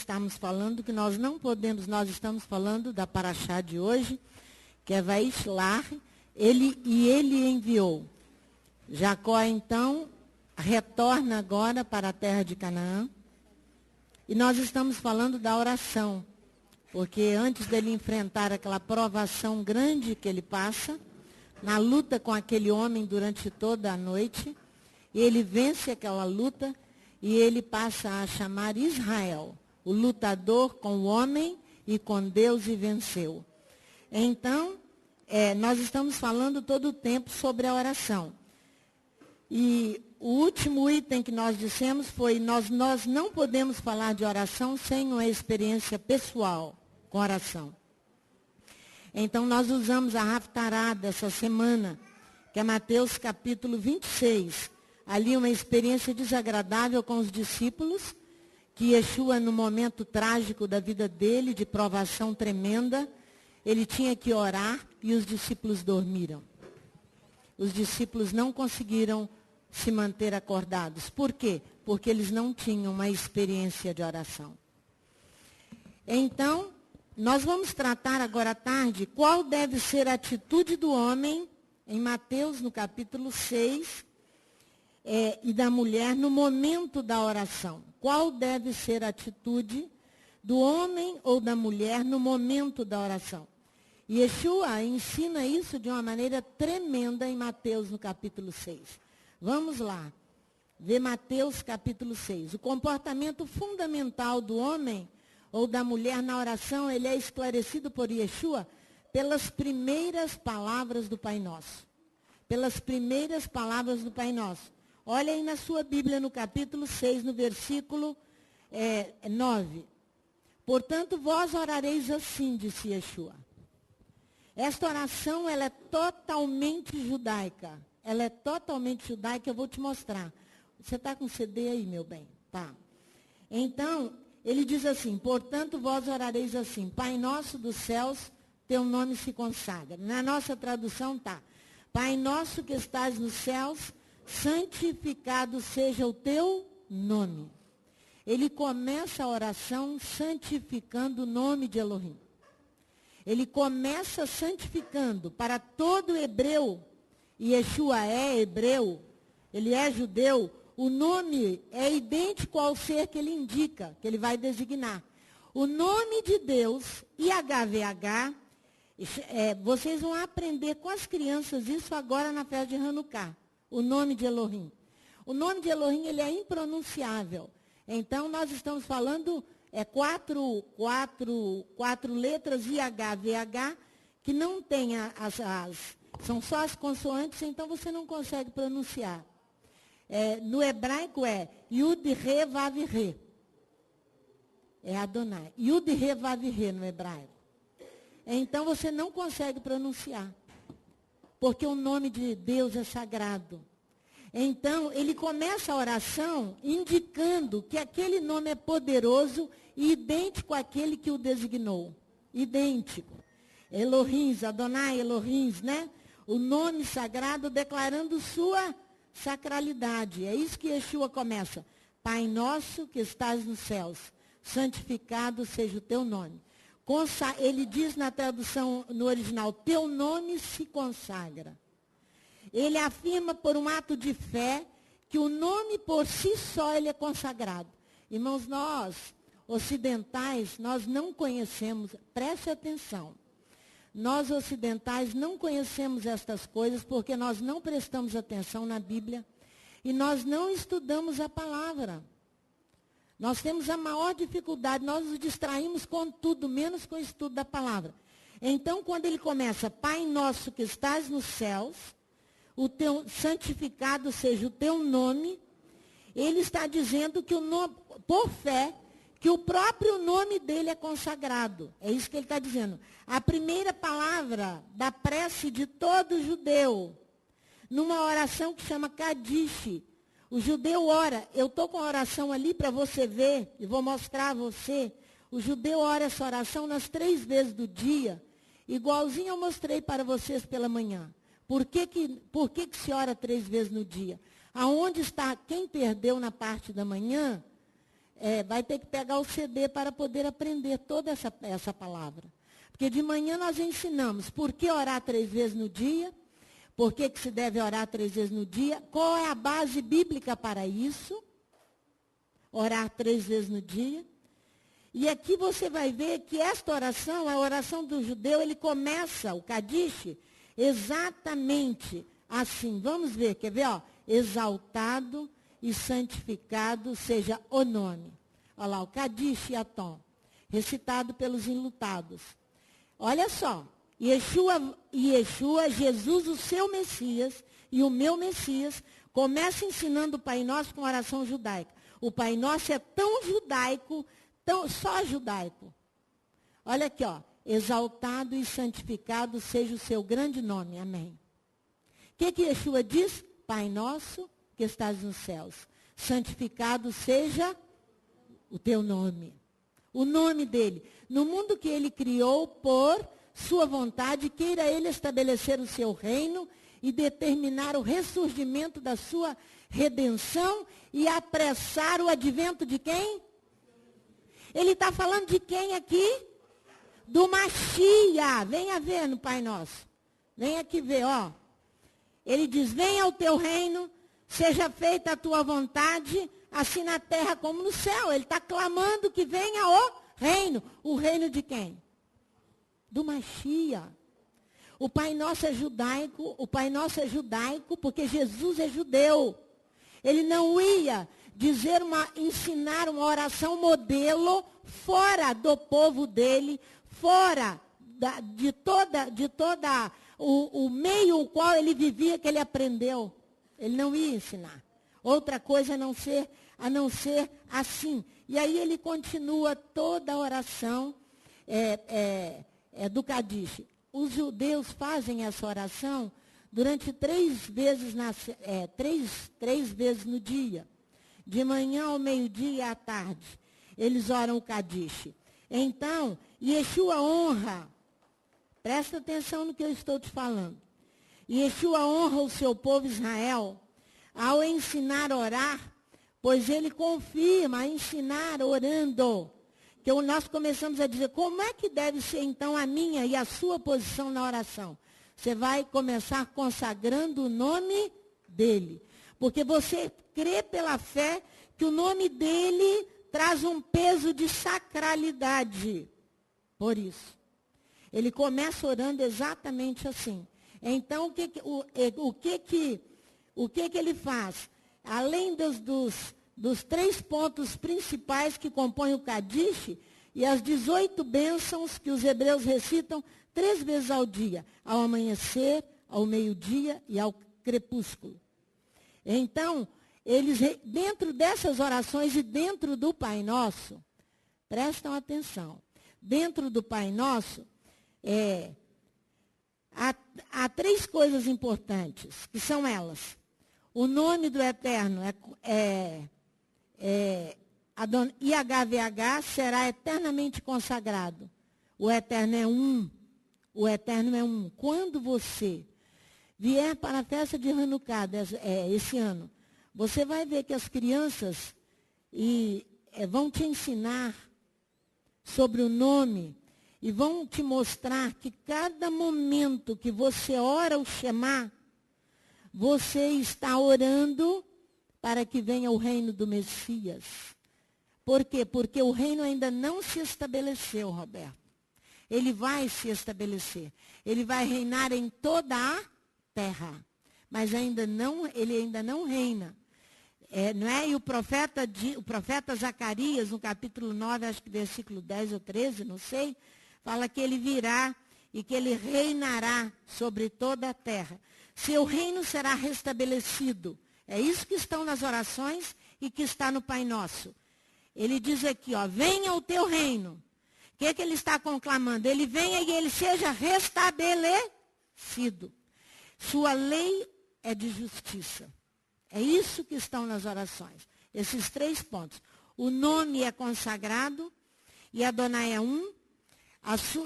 estamos falando, que nós não podemos, nós estamos falando da paraxá de hoje, que é Vaishlar, ele enviou. Jacó, então, retorna agora para a terra de Canaã. E nós estamos falando da oração, porque antes dele enfrentar aquela provação grande que ele passa, na luta com aquele homem durante toda a noite, ele vence aquela luta e ele passa a chamar Israel, o lutador com o homem e com Deus, e venceu. Então, nós estamos falando todo o tempo sobre a oração. E o último item que nós dissemos foi, nós não podemos falar de oração sem uma experiência pessoal com oração. Então, nós usamos a Haftará dessa semana, que é Mateus capítulo 26. Ali uma experiência desagradável com os discípulos, que Yeshua, no momento trágico da vida dele, de provação tremenda, ele tinha que orar e os discípulos dormiram. Os discípulos não conseguiram se manter acordados. Por quê? Porque eles não tinham uma experiência de oração. Então, nós vamos tratar agora à tarde qual deve ser a atitude do homem, em Mateus, no capítulo 6, e da mulher no momento da oração. Qual deve ser a atitude do homem ou da mulher no momento da oração? E Yeshua ensina isso de uma maneira tremenda em Mateus, no capítulo 6. Vamos lá, ver Mateus capítulo 6. O comportamento fundamental do homem ou da mulher na oração, ele é esclarecido por Yeshua pelas primeiras palavras do Pai Nosso. Pelas primeiras palavras do Pai Nosso. Olha aí na sua Bíblia, no capítulo 6, no versículo 9. Portanto, vós orareis assim, disse Yeshua. Esta oração, ela é totalmente judaica. Ela é totalmente judaica, eu vou te mostrar. Você está com CD aí, meu bem? Tá. Então, ele diz assim, portanto, vós orareis assim, Pai nosso dos céus, teu nome se consagra. Na nossa tradução está, Pai nosso que estás nos céus, santificado seja o teu nome. Ele começa a oração santificando o nome de Elohim. Ele começa santificando para todo hebreu, e Yeshua é hebreu, ele é judeu, o nome é idêntico ao ser que ele indica, que ele vai designar. O nome de Deus, IHVH, vocês vão aprender com as crianças isso agora na festa de Hanukkah, o nome de Elohim. O nome de Elohim, ele é impronunciável. Então, nós estamos falando quatro letras IHVH, que não tem são só as consoantes, então você não consegue pronunciar. No hebraico é Yud, Re, Vav, Re. É Adonai. Yud, Re, Vav, Re no hebraico. Então você não consegue pronunciar. Porque o nome de Deus é sagrado. Então, ele começa a oração indicando que aquele nome é poderoso e idêntico àquele que o designou. Idêntico. Elohim, Adonai, Elohim, né? O nome sagrado declarando sua sacralidade. É isso que Yeshua começa. Pai nosso que estás nos céus, santificado seja o teu nome. Ele diz na tradução, no original, teu nome se consagra. Ele afirma por um ato de fé que o nome por si só ele é consagrado. Irmãos, nós, ocidentais, nós não conhecemos, preste atenção. Nós ocidentais não conhecemos estas coisas porque nós não prestamos atenção na Bíblia e nós não estudamos a palavra. Nós temos a maior dificuldade, nós nos distraímos com tudo, menos com o estudo da palavra. Então, quando ele começa, Pai nosso que estás nos céus, o teu santificado seja o teu nome, ele está dizendo que por fé, que o próprio nome dele é consagrado. É isso que ele está dizendo. A primeira palavra da prece de todo judeu, numa oração que chama Kadish. O judeu ora, eu estou com a oração ali para você ver, e vou mostrar a você. O judeu ora essa oração nas 3 vezes do dia, igualzinho eu mostrei para vocês pela manhã. Por que se ora 3 vezes no dia? Aonde está, quem perdeu na parte da manhã, vai ter que pegar o CD para poder aprender toda essa palavra. Porque de manhã nós ensinamos por que orar 3 vezes no dia, por que se deve orar 3 vezes no dia, qual é a base bíblica para isso, orar 3 vezes no dia. E aqui você vai ver que esta oração, a oração do judeu, ele começa, o Kadish, exatamente assim. Vamos ver, quer ver? Ó, exaltado e santificado seja o nome. Olha lá, o Kadish Yatom, recitado pelos enlutados. Olha só, Yeshua, Jesus, o seu Messias e o meu Messias, começa ensinando o Pai Nosso com oração judaica. O Pai Nosso é tão judaico, só judaico. Olha aqui, ó. Exaltado e santificado seja o seu grande nome. Amém. O que Yeshua diz? Pai Nosso que estás nos céus, santificado seja o teu nome. O nome dele. No mundo que ele criou por sua vontade, queira ele estabelecer o seu reino e determinar o ressurgimento da sua redenção e apressar o advento de quem? Ele está falando de quem aqui? Do Mashiach. Venha ver no Pai Nosso. Venha aqui ver, ó. Ele diz, venha o teu reino, seja feita a tua vontade, assim na terra como no céu. Ele está clamando que venha o reino. O reino de quem? Do Mashiach. O Pai Nosso é judaico, porque Jesus é judeu. Ele não ia ensinar uma oração modelo fora do povo dele, fora de toda o meio o qual ele vivia, que ele aprendeu. Ele não ia ensinar. Outra coisa a não ser assim. E aí ele continua toda a oração do Kadish. Os judeus fazem essa oração durante 3 vezes, 3 vezes no dia. De manhã ao meio-dia e à tarde. Eles oram o Kadish. Então, Yeshua honra. Presta atenção no que eu estou te falando. Yeshua honra o seu povo Israel ao ensinar a orar, pois ele confirma a ensinar orando. Que nós começamos a dizer, como é que deve ser então a minha e a sua posição na oração? Você vai começar consagrando o nome dele. Porque você crê pela fé que o nome dele traz um peso de sacralidade. Por isso. Ele começa orando exatamente assim. Então, o que ele faz? Além dos 3 pontos principais que compõem o Kadish e as 18 bênçãos que os hebreus recitam 3 vezes ao dia, ao amanhecer, ao meio-dia e ao crepúsculo. Então, eles, dentro dessas orações e dentro do Pai Nosso, prestam atenção, dentro do Pai Nosso, há 3 coisas importantes, que são elas. O nome do Eterno IHVH será eternamente consagrado. O Eterno é um. O Eterno é um. Quando você vier para a festa de Hanukkah esse ano, você vai ver que as crianças vão te ensinar sobre o nome e vão te mostrar que cada momento que você ora o Shema, você está orando para que venha o reino do Messias. Por quê? Porque o reino ainda não se estabeleceu, Roberto. Ele vai se estabelecer. Ele vai reinar em toda a terra. Mas ele ainda não reina. Não é? E o profeta Zacarias, no capítulo 9, acho que versículo 10 ou 13, não sei, fala que ele virá e que ele reinará sobre toda a terra. Seu reino será restabelecido. É isso que estão nas orações e que está no Pai Nosso. Ele diz aqui, ó, venha o teu reino. O que ele está conclamando? Ele venha e ele seja restabelecido. Sua lei é de justiça. É isso que estão nas orações. Esses 3 pontos. O nome é consagrado e Adonai é um.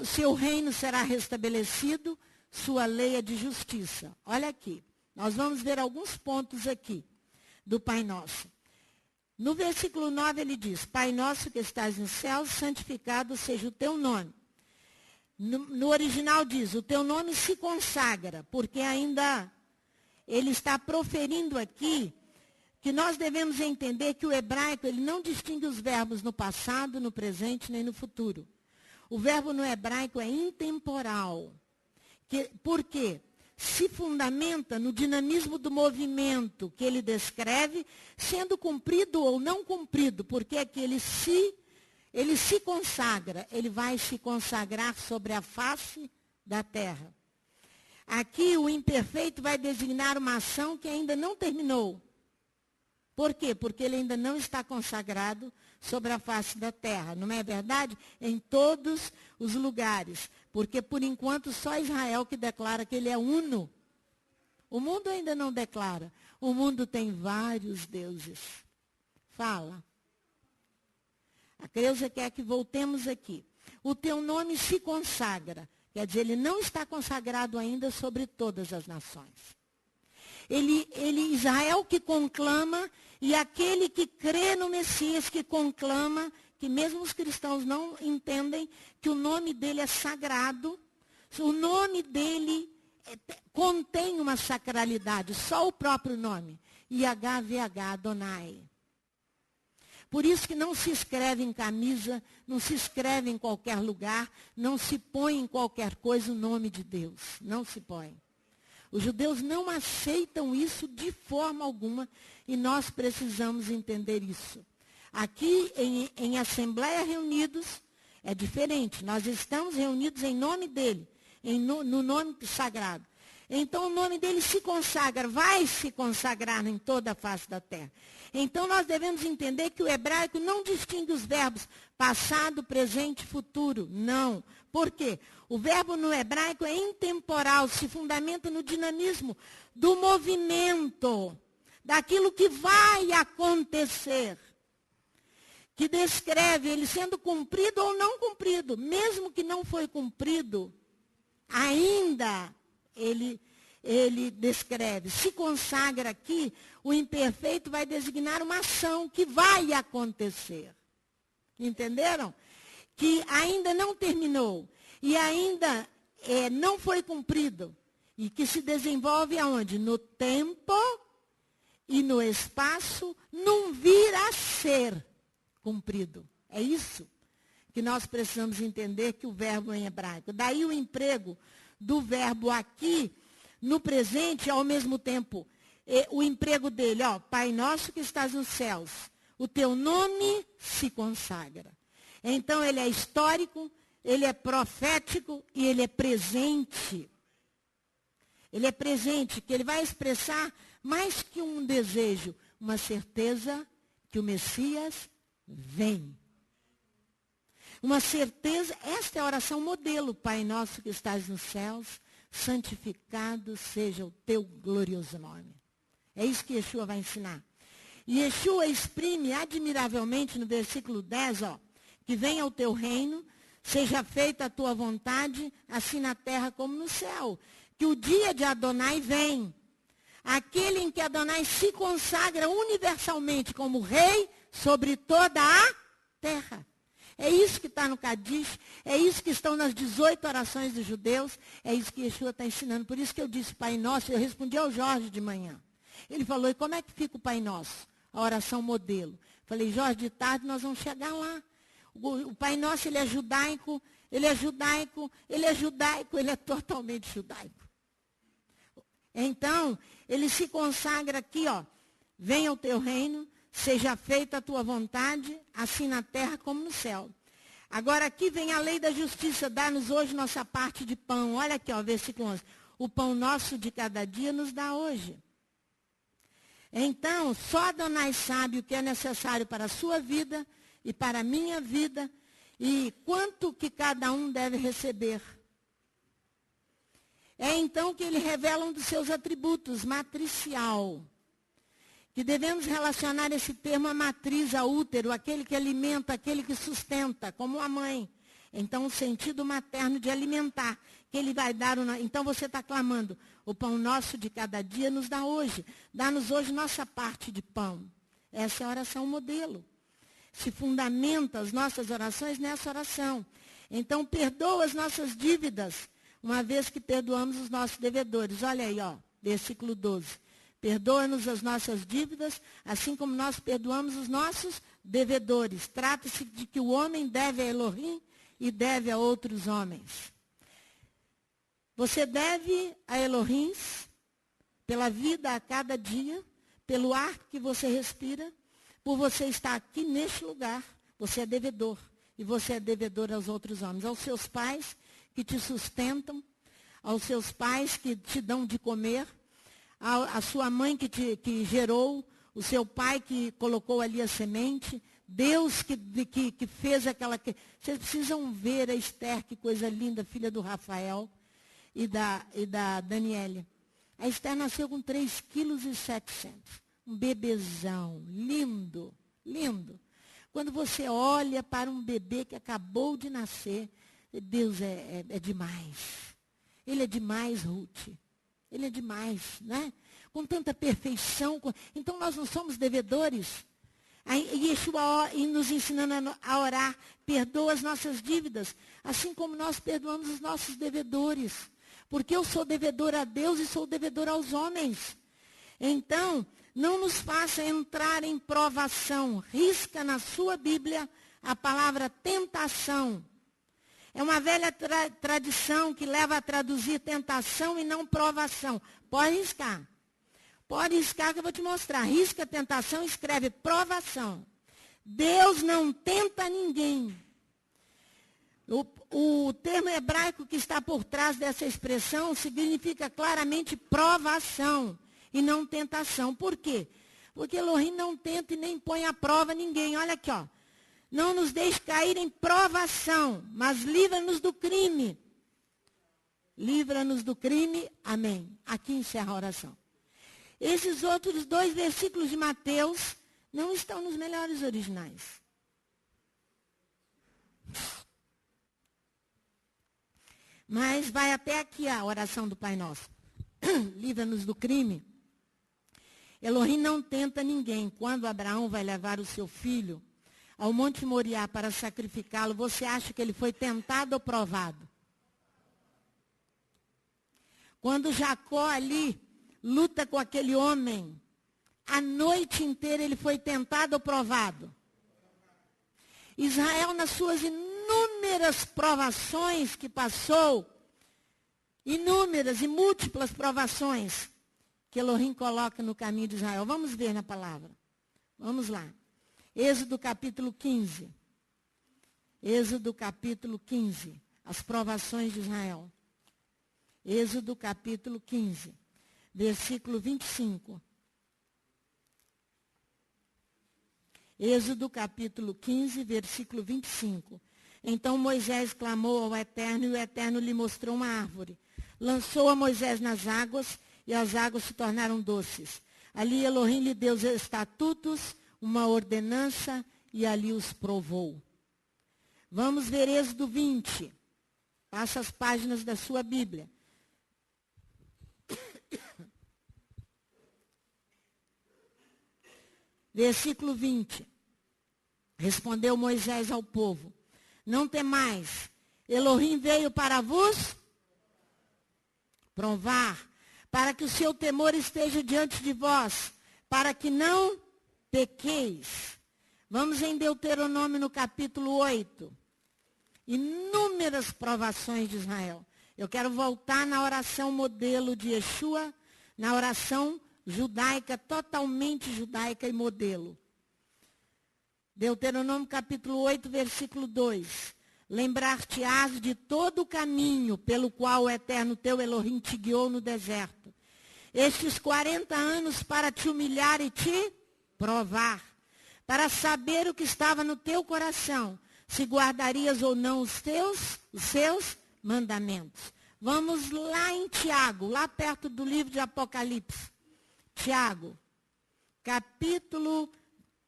Seu reino será restabelecido. Sua lei é de justiça. Olha aqui. Nós vamos ver alguns pontos aqui do Pai Nosso. No versículo 9 ele diz, Pai nosso que estás no céu, santificado seja o teu nome. No original diz, o teu nome se consagra, porque ainda ele está proferindo aqui que nós devemos entender que o hebraico ele não distingue os verbos no passado, no presente, nem no futuro. O verbo no hebraico é intemporal. Por quê? Se fundamenta no dinamismo do movimento que ele descreve, sendo cumprido ou não cumprido, porque é que ele se consagra, ele vai se consagrar sobre a face da terra. Aqui o imperfeito vai designar uma ação que ainda não terminou. Por quê? Porque ele ainda não está consagrado sobre a face da terra. Não é verdade? Em todos os lugares. Porque, por enquanto, só Israel que declara que ele é uno. O mundo ainda não declara. O mundo tem vários deuses. Fala. A Creuza quer que voltemos aqui. O teu nome se consagra. Quer dizer, ele não está consagrado ainda sobre todas as nações. Israel que conclama, e aquele que crê no Messias que conclama, que mesmo os cristãos não entendem que o nome dele é sagrado, o nome dele contém uma sacralidade, só o próprio nome, YHWH Adonai. Por isso que não se escreve em camisa, não se escreve em qualquer lugar, não se põe em qualquer coisa o nome de Deus, não se põe. Os judeus não aceitam isso de forma alguma e nós precisamos entender isso. Aqui em Assembleia reunidos é diferente. Nós estamos reunidos em nome dele, no nome sagrado. Então o nome dele se consagra, vai se consagrar em toda a face da terra. Então nós devemos entender que o hebraico não distingue os verbos passado, presente e futuro. Não. Por quê? O verbo no hebraico é intemporal, se fundamenta no dinamismo do movimento, daquilo que vai acontecer, que descreve ele sendo cumprido ou não cumprido. Mesmo que não foi cumprido, ainda ele descreve. Se consagra aqui, o imperfeito vai designar uma ação que vai acontecer. Entenderam? Que ainda não terminou e ainda não foi cumprido. E que se desenvolve aonde? No tempo e no espaço, num vir a ser cumprido. É isso que nós precisamos entender que o verbo em hebraico. Daí o emprego do verbo aqui, no presente, ao mesmo tempo, o emprego dele, Pai nosso que estás nos céus, o teu nome se consagra. Então ele é histórico, ele é profético e ele é presente. Ele é presente, que ele vai expressar mais que um desejo, uma certeza que o Messias vem. Uma certeza, esta é a oração modelo, Pai nosso que estás nos céus, santificado seja o teu glorioso nome. É isso que Yeshua vai ensinar. E Yeshua exprime admiravelmente no versículo 10, que venha o teu reino, seja feita a tua vontade, assim na terra como no céu. Que o dia de Adonai vem. Aquele em que Adonai se consagra universalmente como rei sobre toda a terra. É isso que está no Kadish, é isso que estão nas 18 orações dos judeus, é isso que Yeshua está ensinando. Por isso que eu disse Pai Nosso, eu respondi ao Jorge de manhã. Ele falou, e como é que fica o Pai Nosso? A oração modelo. Falei, Jorge, de tarde nós vamos chegar lá. O Pai Nosso, ele é judaico, ele é totalmente judaico. Então, ele se consagra aqui, venha o teu reino, seja feita a tua vontade, assim na terra como no céu. Agora aqui vem a lei da justiça, dá-nos hoje nossa parte de pão. Olha aqui, versículo 11. O pão nosso de cada dia nos dá hoje. Então, só Adonai sabe o que é necessário para a sua vida e para a minha vida e quanto que cada um deve receber. É então que ele revela um dos seus atributos, matricial. Que devemos relacionar esse termo à matriz, ao útero, aquele que alimenta, aquele que sustenta, como a mãe. Então, o sentido materno de alimentar, que ele vai dar. Então, você está clamando, o pão nosso de cada dia nos dá hoje. Dá-nos hoje nossa parte de pão. Essa é a oração modelo. Se fundamenta as nossas orações nessa oração. Então, perdoa as nossas dívidas, uma vez que perdoamos os nossos devedores. Olha aí, ó, versículo 12. Perdoa-nos as nossas dívidas, assim como nós perdoamos os nossos devedores. Trata-se de que o homem deve a Elohim e deve a outros homens. Você deve a Elohim pela vida a cada dia, pelo ar que você respira, por você estar aqui neste lugar. Você é devedor. E você é devedor aos outros homens, aos seus pais que te sustentam, aos seus pais que te dão de comer, a sua mãe que gerou, o seu pai que colocou ali a semente, Deus que fez aquela... Vocês precisam ver a Esther, que coisa linda, filha do Rafael e da Daniele. A Esther nasceu com 3,7 kg. Um bebezão, lindo, lindo. Quando você olha para um bebê que acabou de nascer, Deus é demais. Ele é demais, Ruth. Ele é demais, né? Com tanta perfeição. Então, nós não somos devedores. E Yeshua nos ensinando a orar, perdoa as nossas dívidas, assim como nós perdoamos os nossos devedores. Porque eu sou devedor a Deus e sou devedor aos homens. Então, não nos faça entrar em provação. Risca na sua Bíblia a palavra tentação. É uma velha tradição que leva a traduzir tentação e não provação. Pode riscar. Pode riscar que eu vou te mostrar. Risca tentação e escreve provação. Deus não tenta ninguém. O termo hebraico que está por trás dessa expressão significa claramente provação e não tentação. Por quê? Porque Elohim não tenta e nem põe à prova ninguém. Olha aqui, ó. Não nos deixe cair em provação, mas livra-nos do crime. Livra-nos do crime. Amém. Aqui encerra a oração. Esses outros 2 versículos de Mateus não estão nos melhores originais. Mas vai até aqui a oração do Pai Nosso. Livra-nos do crime. Elohim não tenta ninguém. Quando Abraão vai levar o seu filho ao Monte Moriá para sacrificá-lo, você acha que ele foi tentado ou provado? Quando Jacó ali luta com aquele homem, a noite inteira ele foi tentado ou provado? Israel, nas suas inúmeras provações que passou, inúmeras e múltiplas provações que Elohim coloca no caminho de Israel. Vamos ver na palavra. Vamos lá. Êxodo capítulo 15. Êxodo capítulo 15. As provações de Israel. Êxodo capítulo 15. Versículo 25. Êxodo capítulo 15, versículo 25. Então Moisés clamou ao Eterno e o Eterno lhe mostrou uma árvore. Lançou a Moisés nas águas e as águas se tornaram doces. Ali Elohim lhe deu os estatutos, uma ordenança e ali os provou. Vamos ver Êxodo 20. Passa as páginas da sua Bíblia. Versículo 20. Respondeu Moisés ao povo: não temais, Elohim veio para vos provar, para que o seu temor esteja diante de vós, para que não pequeis. Vamos em Deuteronômio no capítulo 8. Inúmeras provações de Israel. Eu quero voltar na oração modelo de Yeshua, na oração judaica, totalmente judaica e modelo. Deuteronômio capítulo 8, versículo 2. Lembrar-te-ás de todo o caminho pelo qual o Eterno teu Elohim te guiou no deserto. Estes 40 anos para te humilhar e te provar, para saber o que estava no teu coração, se guardarias ou não os seus mandamentos. Vamos lá em Tiago, lá perto do livro de Apocalipse. Tiago, capítulo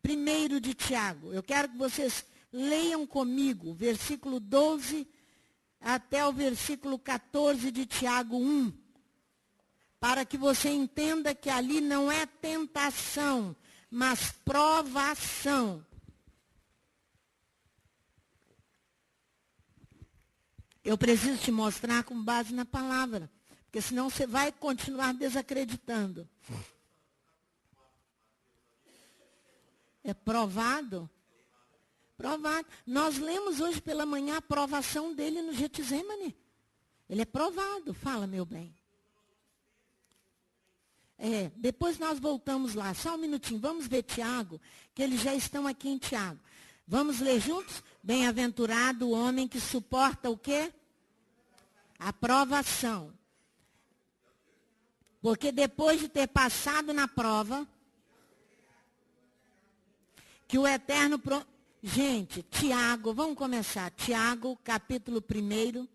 1 de Tiago. Eu quero que vocês leiam comigo, versículo 12 até o versículo 14 de Tiago 1. Para que você entenda que ali não é tentação, mas provação. Eu preciso te mostrar com base na palavra, porque senão você vai continuar desacreditando. É provado? Provado. Nós lemos hoje pela manhã a provação dele no Getsemane. Ele é provado. Fala, meu bem. Depois nós voltamos lá. Só um minutinho. Vamos ver Tiago, que eles já estão aqui em Tiago. Vamos ler juntos? Bem-aventurado o homem que suporta o quê? A provação. Porque depois de ter passado na prova, que o Eterno... Gente, Tiago, vamos começar. Tiago, capítulo 1,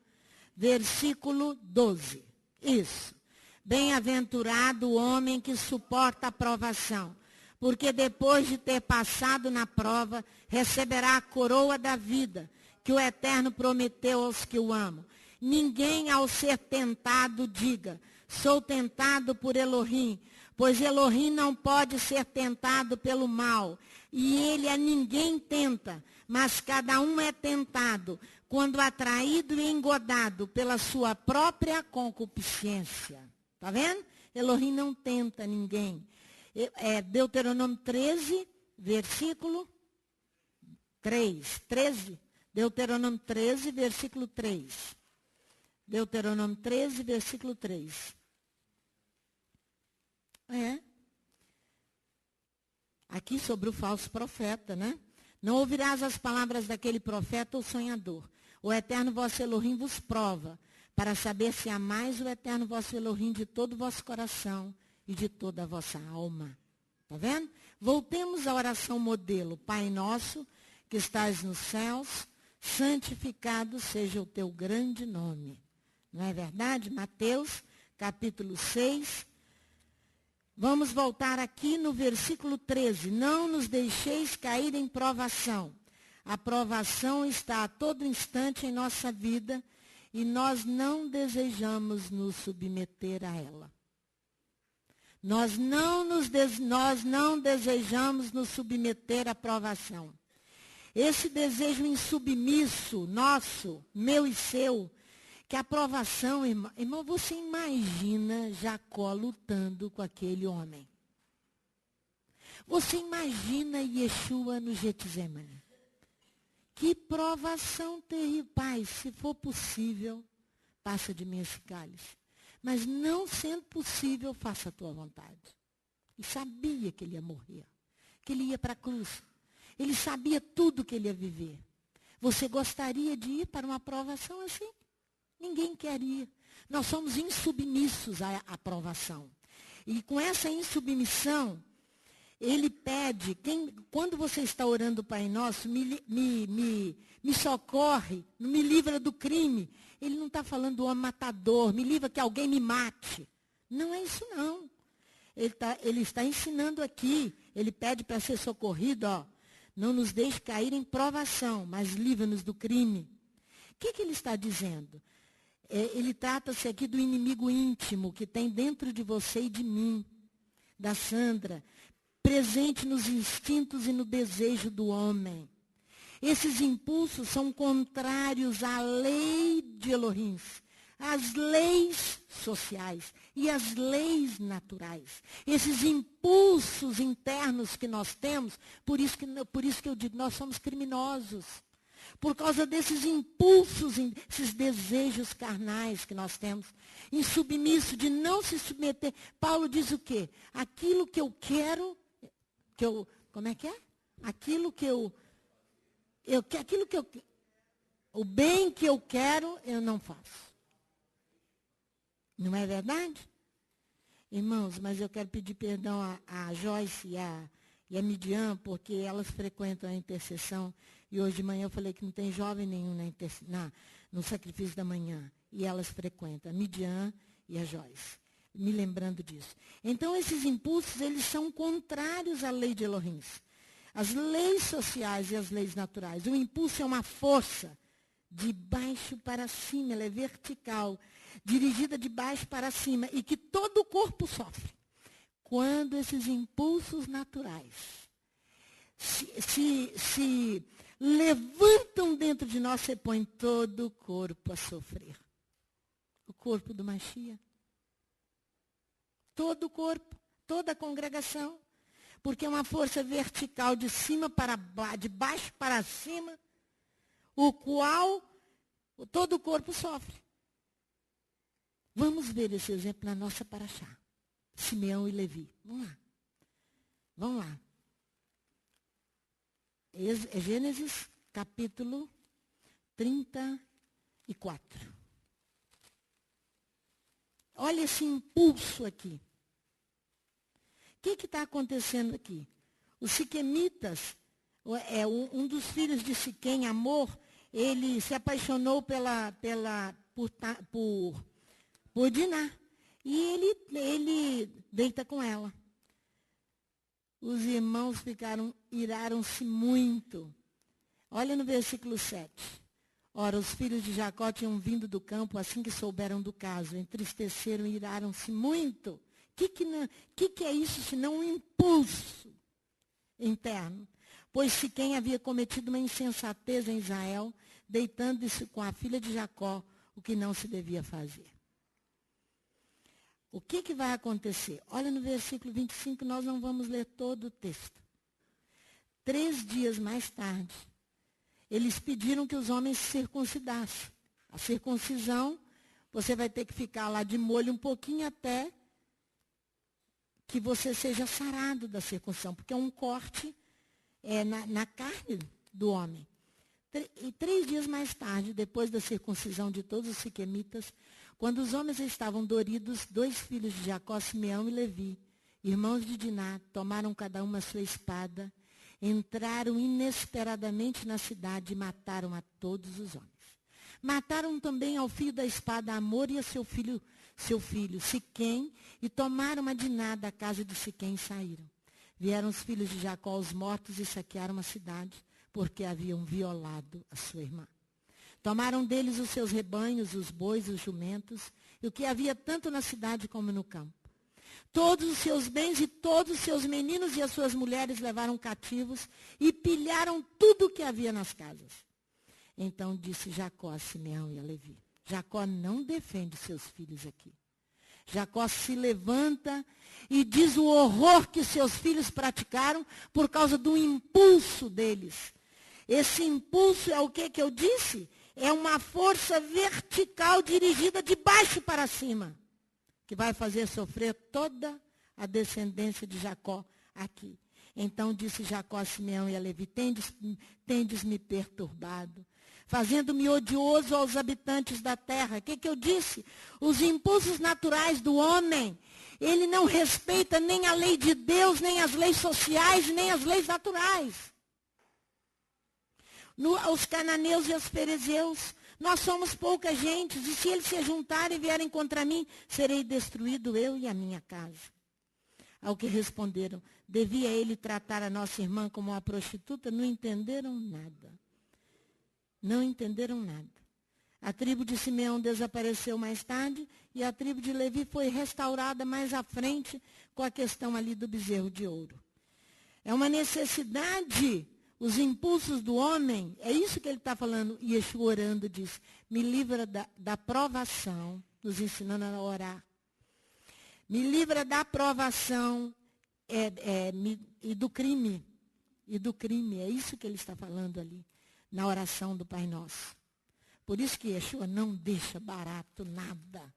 versículo 12. Isso. Bem-aventurado o homem que suporta a provação, porque depois de ter passado na prova, receberá a coroa da vida, que o Eterno prometeu aos que o amam. Ninguém, ao ser tentado, diga, sou tentado por Elohim, pois Elohim não pode ser tentado pelo mal, e ele a ninguém tenta, mas cada um é tentado, quando atraído e engodado pela sua própria concupiscência. Está vendo? Elohim não tenta ninguém. Deuteronômio 13, versículo 3. 13. Deuteronômio 13, versículo 3. Deuteronômio 13, versículo 3. Aqui sobre o falso profeta, né? Não ouvirás as palavras daquele profeta ou sonhador. O Eterno vosso Elohim vos prova, para saber se amais o Eterno vosso Elohim de todo o vosso coração e de toda a vossa alma. Está vendo? Voltemos à oração modelo. Pai nosso, que estás nos céus, santificado seja o teu grande nome. Não é verdade? Mateus, capítulo 6. Vamos voltar aqui no versículo 13. Não nos deixeis cair em provação. A provação está a todo instante em nossa vida e nós não desejamos nos submeter a ela. Nós não desejamos nos submeter à provação. Esse desejo insubmisso nosso, meu e seu, que a provação, irmão, você imagina Jacó lutando com aquele homem. Você imagina Yeshua no Getsemane. Que provação terrível. Pai, se for possível, passa de mim esse cálice. Mas não sendo possível, faça a tua vontade. E sabia que ele ia morrer. Que ele ia para a cruz. Ele sabia tudo que ele ia viver. Você gostaria de ir para uma provação assim? Ninguém quer ir. Nós somos insubmissos à provação. E com essa insubmissão, ele pede, quando você está orando o Pai Nosso, me socorre, me livra do crime. Ele não está falando do homem matador, me livra que alguém me mate. Não é isso não. Ele está ensinando aqui, ele pede para ser socorrido, não nos deixe cair em provação, mas livra-nos do crime. O que ele está dizendo? Ele trata-se aqui do inimigo íntimo que tem dentro de você e de mim, da Sandra, presente nos instintos e no desejo do homem. Esses impulsos são contrários à lei de Elohim, às leis sociais e às leis naturais. Esses impulsos internos que nós temos, por isso que eu digo, nós somos criminosos. Por causa desses impulsos, esses desejos carnais que nós temos, insubmisso, de não se submeter. Paulo diz o quê? Aquilo que eu quero, como é que é? O bem que eu quero, eu não faço. Não é verdade? Irmãos, mas eu quero pedir perdão a Joyce e a Midian, porque elas frequentam a intercessão. E hoje de manhã eu falei que não tem jovem nenhum no sacrifício da manhã. E elas frequentam, a Midian e a Joyce. Me lembrando disso. Então, esses impulsos, eles são contrários à lei de Elohim. As leis sociais e as leis naturais. O impulso é uma força de baixo para cima, ela é vertical, dirigida de baixo para cima, e que todo o corpo sofre. quando esses impulsos naturais se levantam dentro de nós, você põe todo o corpo a sofrer. O corpo do Mashiach. Todo o corpo, toda a congregação. Porque é uma força vertical de cima para baixo, de baixo para cima, o qual todo o corpo sofre. Vamos ver esse exemplo na nossa paraxá. Simeão e Levi. Vamos lá. Vamos lá. É Gênesis, capítulo 34. Olha esse impulso aqui. O que está acontecendo aqui? Os siquemitas, um dos filhos de Siquém, Amor, ele se apaixonou por Diná. E ele deita com ela. Os irmãos iraram-se muito. Olha no versículo 7. Ora, os filhos de Jacó tinham vindo do campo assim que souberam do caso. Entristeceram e iraram-se muito. O que é isso senão um impulso interno? Pois Siquém havia cometido uma insensatez em Israel, deitando-se com a filha de Jacó, o que não se devia fazer. O que vai acontecer? Olha no versículo 25, nós não vamos ler todo o texto. 3 dias mais tarde, eles pediram que os homens se circuncidassem. A circuncisão, você vai ter que ficar lá de molho um pouquinho até que você seja sarado da circuncisão, porque é um corte na carne do homem. E 3 dias mais tarde, depois da circuncisão de todos os siquemitas, quando os homens estavam doridos, 2 filhos de Jacó, Simeão e Levi, irmãos de Diná, tomaram cada uma a sua espada, entraram inesperadamente na cidade e mataram a todos os homens. Mataram também ao fio da espada Amor e a seu filho Siquém, e tomaram a Diná da casa de Siquém e saíram. Vieram os filhos de Jacó aos mortos e saquearam a cidade, porque haviam violado a sua irmã. Tomaram deles os seus rebanhos, os bois, os jumentos, e o que havia tanto na cidade como no campo. Todos os seus bens e todos os seus meninos e as suas mulheres levaram cativos e pilharam tudo o que havia nas casas. Então disse Jacó a Simeão e a Levi. Jacó não defende seus filhos aqui. Jacó se levanta e diz o horror que seus filhos praticaram por causa do impulso deles. Esse impulso é o que eu disse? É uma força vertical dirigida de baixo para cima, que vai fazer sofrer toda a descendência de Jacó aqui. Então disse Jacó a Simeão e a Levi, tendes me perturbado, fazendo-me odioso aos habitantes da terra. O que eu disse? Os impulsos naturais do homem, ele não respeita nem a lei de Deus, nem as leis sociais, nem as leis naturais. Os cananeus e os ferezeus, nós somos pouca gente, e se eles se juntarem e vierem contra mim, serei destruído eu e a minha casa. Ao que responderam, devia ele tratar a nossa irmã como uma prostituta? Não entenderam nada. Não entenderam nada. A tribo de Simeão desapareceu mais tarde, e a tribo de Levi foi restaurada mais à frente com a questão ali do bezerro de ouro. É uma necessidade. Os impulsos do homem, é isso que ele está falando. Yeshua orando diz, me livra da provação, nos ensinando a orar. Me livra da provação e do crime. E do crime, é isso que ele está falando ali, na oração do Pai Nosso. Por isso que Yeshua não deixa barato nada.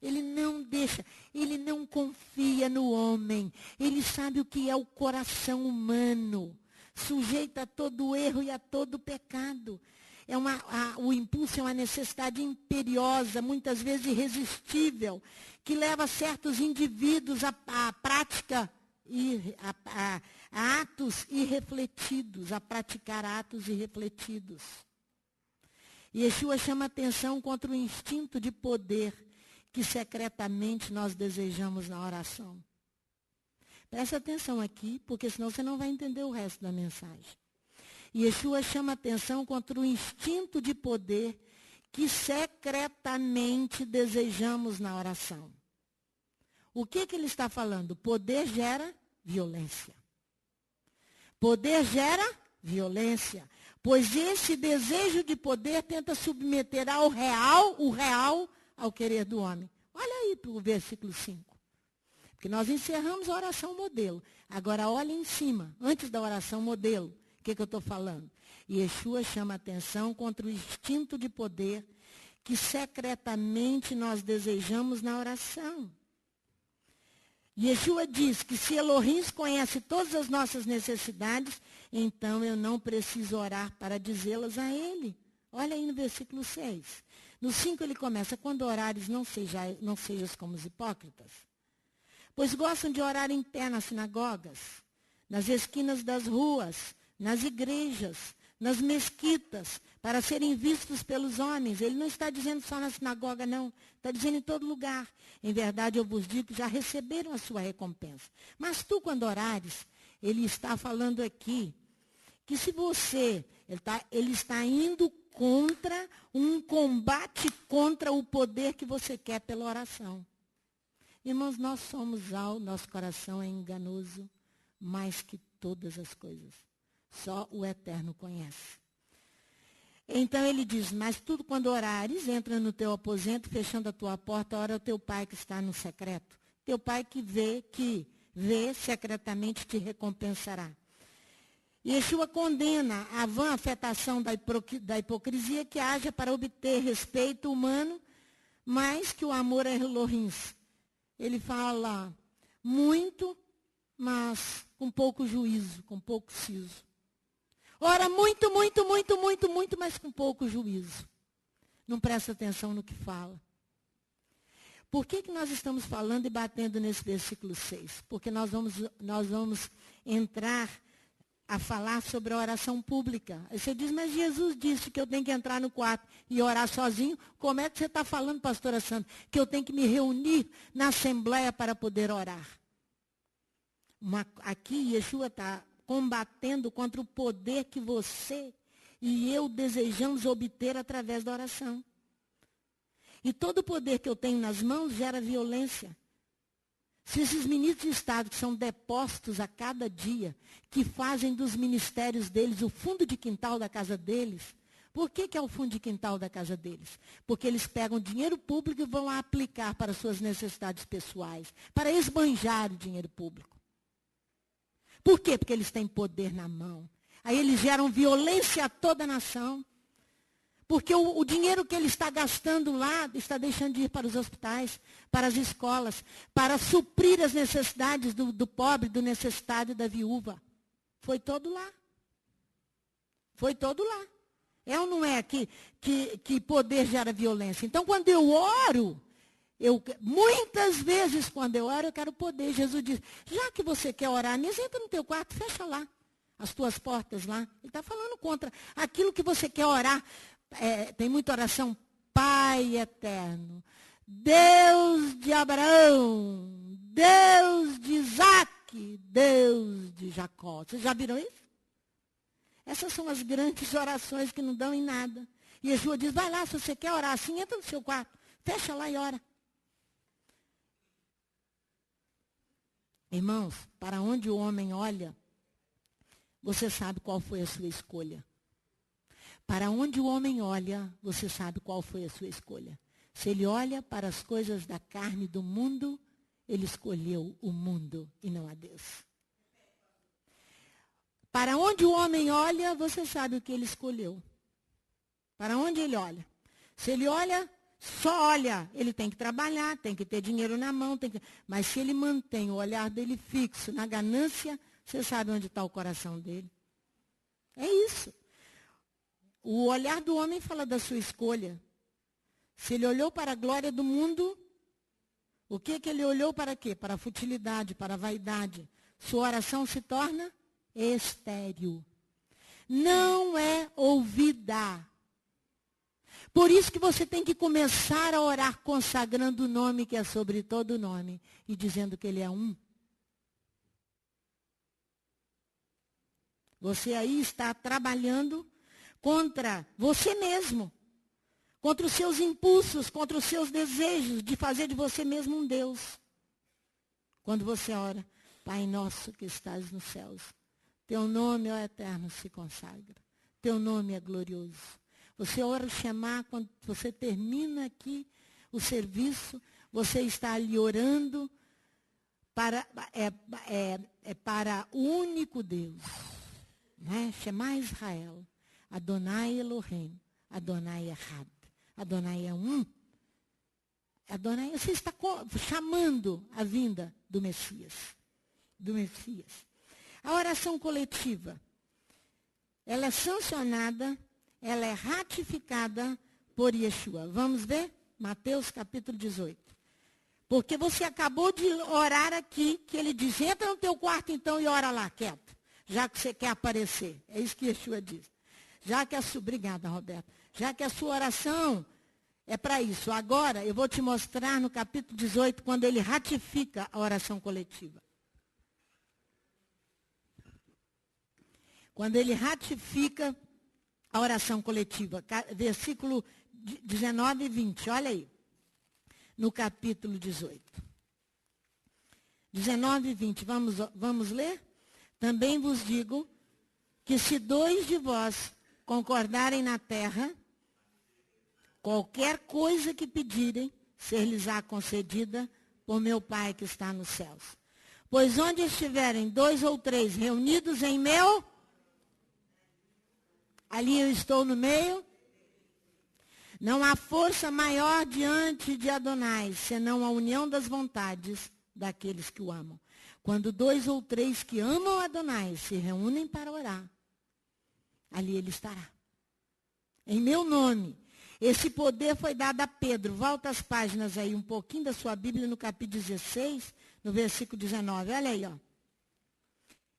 Ele não deixa, ele não confia no homem. Ele sabe o que é o coração humano. Sujeita a todo erro e a todo pecado. O impulso é uma necessidade imperiosa, muitas vezes irresistível, que leva certos indivíduos à prática e a atos irrefletidos, a praticar atos irrefletidos. Yeshua chama atenção contra o instinto de poder que secretamente nós desejamos na oração. Presta atenção aqui, porque senão você não vai entender o resto da mensagem. Yeshua chama atenção contra o instinto de poder que secretamente desejamos na oração. O que ele está falando? Poder gera violência. Poder gera violência. Pois esse desejo de poder tenta submeter o real, ao querer do homem. Olha aí para o versículo 5. Porque nós encerramos a oração modelo. Agora olha em cima, antes da oração modelo. O que eu estou falando? Yeshua chama atenção contra o instinto de poder que secretamente nós desejamos na oração. Yeshua diz que se Elohim conhece todas as nossas necessidades, então eu não preciso orar para dizê-las a ele. Olha aí no versículo 6. No 5 ele começa, quando orares não sejas como os hipócritas, pois gostam de orar em pé nas sinagogas, nas esquinas das ruas, nas igrejas, nas mesquitas, para serem vistos pelos homens. Ele não está dizendo só na sinagoga, não. Está dizendo em todo lugar. Em verdade, eu vos digo que já receberam a sua recompensa. Mas tu, quando orares, ele está falando aqui, que se você, ele está indo contra um combate contra o poder que você quer pela oração. Irmãos, nós somos nosso coração é enganoso mais que todas as coisas. Só o Eterno conhece. Então ele diz, mas tudo quando orares, entra no teu aposento, fechando a tua porta, ora ao teu pai que está no secreto. Teu pai que vê secretamente te recompensará. Yeshua condena a vã afetação da hipocrisia que haja para obter respeito humano, mais que o amor a Elohim. Ele fala muito, mas com pouco juízo, com pouco siso. Ora muito, mas com pouco juízo. Não presta atenção no que fala. Por que nós estamos falando e batendo nesse versículo 6? Porque nós vamos entrar a falar sobre a oração pública. Aí você diz, mas Jesus disse que eu tenho que entrar no quarto e orar sozinho. Como é que você está falando, pastora Sandra, que eu tenho que me reunir na assembleia para poder orar? Aqui, Yeshua está combatendo contra o poder que você e eu desejamos obter através da oração. E todo o poder que eu tenho nas mãos gera violência. Se esses ministros de Estado que são depostos a cada dia, que fazem dos ministérios deles o fundo de quintal da casa deles, por que é o fundo de quintal da casa deles? Porque eles pegam dinheiro público e vão aplicar para suas necessidades pessoais, para esbanjar o dinheiro público. Por quê? Porque eles têm poder na mão. Aí eles geram violência a toda a nação. Porque o dinheiro que ele está gastando lá está deixando de ir para os hospitais, para as escolas, para suprir as necessidades do pobre, do necessitado e da viúva. Foi todo lá. Foi todo lá. É ou não é que poder gera violência? Então, quando eu oro, muitas vezes, quando eu oro, eu quero poder. Jesus diz, já que você quer orar nisso, entra no teu quarto, fecha lá as tuas portas lá. Ele está falando contra aquilo que você quer orar. Tem muita oração. Pai eterno, Deus de Abraão, Deus de Isaac, Deus de Jacó. Vocês já viram isso? Essas são as grandes orações que não dão em nada. E Yeshua diz, vai lá, se você quer orar assim, entra no seu quarto, fecha lá e ora. Irmãos, para onde o homem olha, você sabe qual foi a sua escolha. Para onde o homem olha, você sabe qual foi a sua escolha. Se ele olha para as coisas da carne do mundo, ele escolheu o mundo e não a Deus. Para onde o homem olha, você sabe o que ele escolheu. Para onde ele olha? Se ele olha, só olha, ele tem que trabalhar, tem que ter dinheiro na mão, mas se ele mantém o olhar dele fixo na ganância, você sabe onde está o coração dele. É isso. O olhar do homem fala da sua escolha. Se ele olhou para a glória do mundo, o que ele olhou para quê? Para a futilidade, para a vaidade. Sua oração se torna estéril. Não é ouvida. Por isso que você tem que começar a orar consagrando o nome que é sobre todo nome e dizendo que ele é um. Você aí está trabalhando contra você mesmo, contra os seus impulsos, contra os seus desejos de fazer de você mesmo um Deus. Quando você ora, Pai nosso que estás nos céus, teu nome, ó eterno, se consagra. Teu nome é glorioso. Você ora o Shema, quando você termina aqui o serviço, você está ali orando para o único Deus. Né? Shema Israel, Adonai Elohim, Adonai Echad. Adonai é um. Adonai, você está chamando a vinda do Messias. Do Messias. A oração coletiva, ela é sancionada, ela é ratificada por Yeshua. Vamos ver? Mateus capítulo 18. Porque você acabou de orar aqui, que ele diz, entra no teu quarto então e ora lá, quieto. Já que você quer aparecer. É isso que Yeshua diz. Obrigada, Roberto. Já que a sua oração é para isso. Agora, eu vou te mostrar no capítulo 18, quando ele ratifica a oração coletiva. Quando ele ratifica a oração coletiva. Versículo 19 e 20. Olha aí. No capítulo 18. 19 e 20. Vamos ler? Também vos digo que se 2 de vós concordarem na terra, qualquer coisa que pedirem, ser-lhes-á concedida por meu Pai que está nos céus. Pois onde estiverem 2 ou 3 reunidos em meu, ali eu estou no meio. Não há força maior diante de Adonai, senão a união das vontades daqueles que o amam. Quando 2 ou 3 que amam Adonai se reúnem para orar, ali ele estará. Em meu nome. Esse poder foi dado a Pedro. Volta as páginas aí um pouquinho da sua Bíblia no capítulo 16, no versículo 19. Olha aí, ó.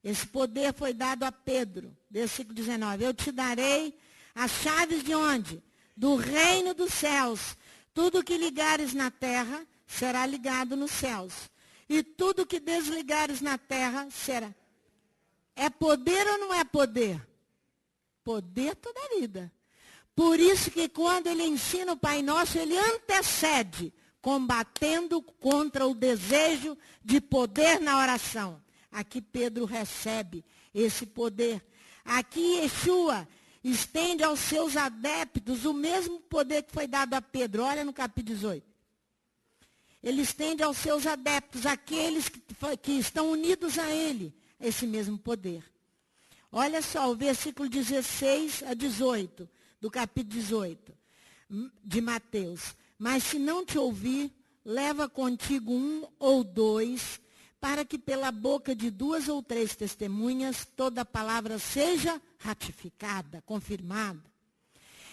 Esse poder foi dado a Pedro. Versículo 19. Eu te darei as chaves de onde? Do reino dos céus. Tudo que ligares na terra será ligado nos céus. E tudo que desligares na terra será. É poder ou não é poder? Poder toda a vida. Por isso que quando ele ensina o Pai Nosso, ele antecede, combatendo contra o desejo de poder na oração. Aqui Pedro recebe esse poder. Aqui Yeshua estende aos seus adeptos o mesmo poder que foi dado a Pedro. Olha no capítulo 18. Ele estende aos seus adeptos, aqueles que estão unidos a ele, esse mesmo poder. Olha só, o versículo 16 a 18, do capítulo 18, de Mateus. Mas se não te ouvir, leva contigo 1 ou 2, para que pela boca de 2 ou 3 testemunhas, toda palavra seja ratificada, confirmada.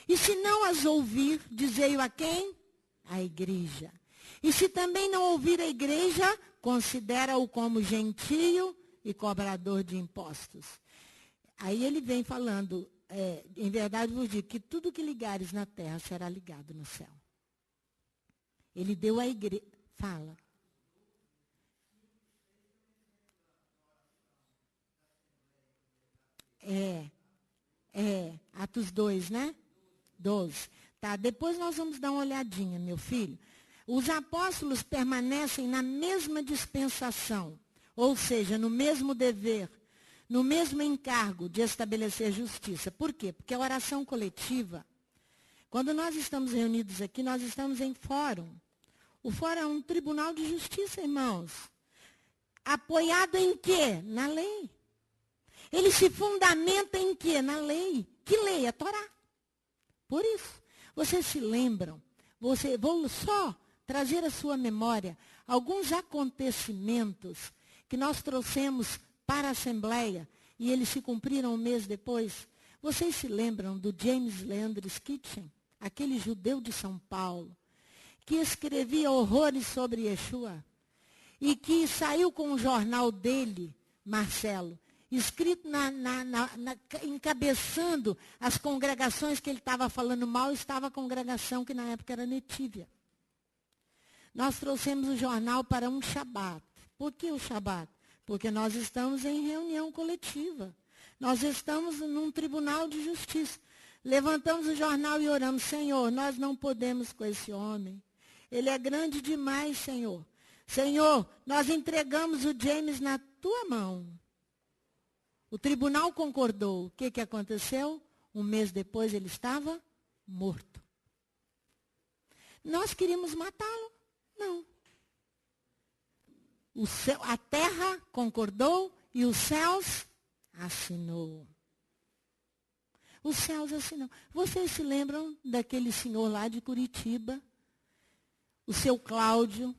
E se não as ouvir, dizei-o a quem? A igreja. E se também não ouvir a igreja, considera-o como gentio e cobrador de impostos. Aí ele vem falando, em verdade vos digo, que tudo que ligares na terra será ligado no céu. Ele deu à igreja. Fala. Atos 2, né? 12. Tá, depois nós vamos dar uma olhadinha, meu filho. Os apóstolos permanecem na mesma dispensação, ou seja, no mesmo dever, no mesmo encargo de estabelecer justiça. Por quê? Porque a oração coletiva, quando nós estamos reunidos aqui, nós estamos em fórum. O fórum é um tribunal de justiça, irmãos. Apoiado em quê? Na lei. Ele se fundamenta em quê? Na lei. Que lei? A Torá. Por isso, vocês se lembram, vou só trazer à sua memória alguns acontecimentos que nós trouxemos para a Assembleia e eles se cumpriram um mês depois. Vocês se lembram do James Leandro Kitchen, aquele judeu de São Paulo, que escrevia horrores sobre Yeshua e que saiu com o jornal dele, Marcelo, escrito encabeçando as congregações que ele estava falando mal, estava a congregação que na época era Netívia. Nós trouxemos o jornal para um Shabat. Por que o Shabat? Porque nós estamos em reunião coletiva. Nós estamos num tribunal de justiça. Levantamos o jornal e oramos, Senhor, nós não podemos com esse homem. Ele é grande demais, Senhor. Senhor, nós entregamos o James na tua mão. O tribunal concordou. O que aconteceu? Um mês depois ele estava morto. Nós queríamos matá-lo? Não. A terra concordou e os céus assinou. Os céus assinou. Vocês se lembram daquele senhor lá de Curitiba, o seu Cláudio,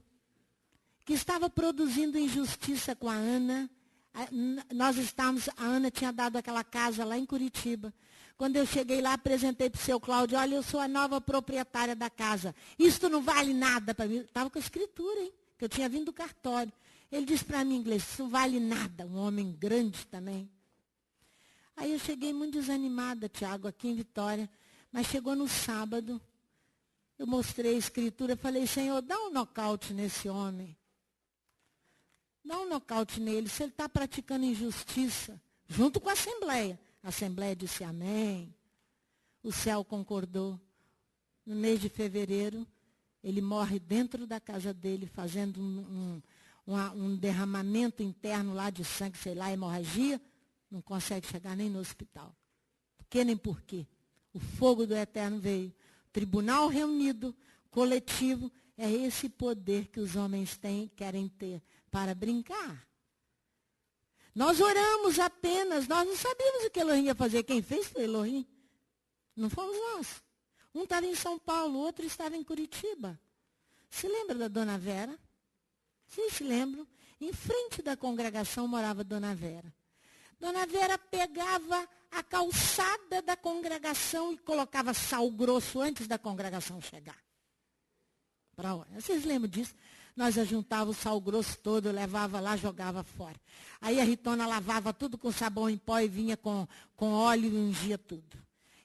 que estava produzindo injustiça com a Ana? A Ana tinha dado aquela casa lá em Curitiba. Quando eu cheguei lá, apresentei para o seu Cláudio, olha, eu sou a nova proprietária da casa. Isto não vale nada para mim. Estava com a escritura, hein? Que eu tinha vindo do cartório. Ele disse para mim em inglês, isso não vale nada. Um homem grande também. Aí eu cheguei muito desanimada, Tiago, aqui em Vitória. Mas chegou no sábado, eu mostrei a escritura, falei, Senhor, dá um nocaute nesse homem. Dá um nocaute nele. Se ele está praticando injustiça, junto com a Assembleia. A Assembleia disse amém. O céu concordou. No mês de fevereiro, ele morre dentro da casa dele, fazendo um derramamento interno lá de sangue, sei lá, hemorragia. Não consegue chegar nem no hospital. Por que nem por quê? O fogo do Eterno veio. Tribunal reunido, coletivo, é esse poder que os homens querem ter para brincar. Nós oramos apenas, nós não sabíamos o que Elohim ia fazer. Quem fez foi Elohim. Não fomos nós. Um estava em São Paulo, o outro estava em Curitiba. Se lembra da Dona Vera? Vocês se lembram? Em frente da congregação morava Dona Vera. Dona Vera pegava a calçada da congregação e colocava sal grosso antes da congregação chegar. Para onde? Vocês lembram disso? Nós juntávamos o sal grosso todo, levava lá, jogava fora. Aí a Ritona lavava tudo com sabão em pó e vinha com óleo e ungia tudo.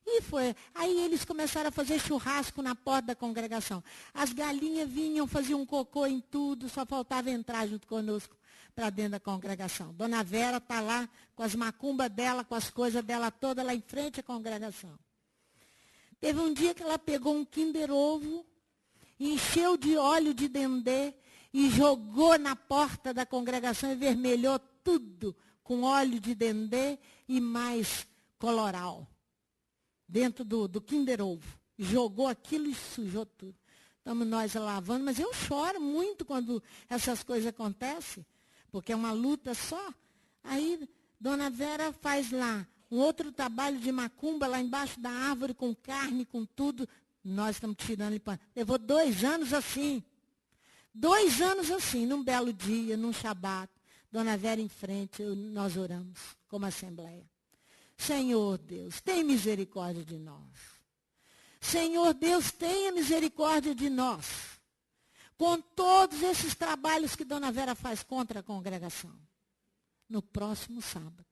E foi. Aí eles começaram a fazer churrasco na porta da congregação. As galinhas vinham, faziam um cocô em tudo, só faltava entrar junto conosco para dentro da congregação. Dona Vera está lá com as macumbas dela, com as coisas dela toda lá em frente à congregação. Teve um dia que ela pegou um Kinder Ovo, encheu de óleo de dendê e jogou na porta da congregação e vermelhou tudo com óleo de dendê e mais coloral. Dentro do Kinder Ovo. Jogou aquilo e sujou tudo. Estamos nós lavando, mas eu choro muito quando essas coisas acontecem, porque é uma luta só. Aí, Dona Vera faz lá um outro trabalho de macumba lá embaixo da árvore, com carne, com tudo. Nós estamos tirando limpando. Levou 2 anos assim. 2 anos assim, num belo dia, num shabat. Dona Vera em frente, nós oramos como assembleia. Senhor Deus, tenha misericórdia de nós. Senhor Deus, tenha misericórdia de nós. Com todos esses trabalhos que Dona Vera faz contra a congregação. No próximo sábado,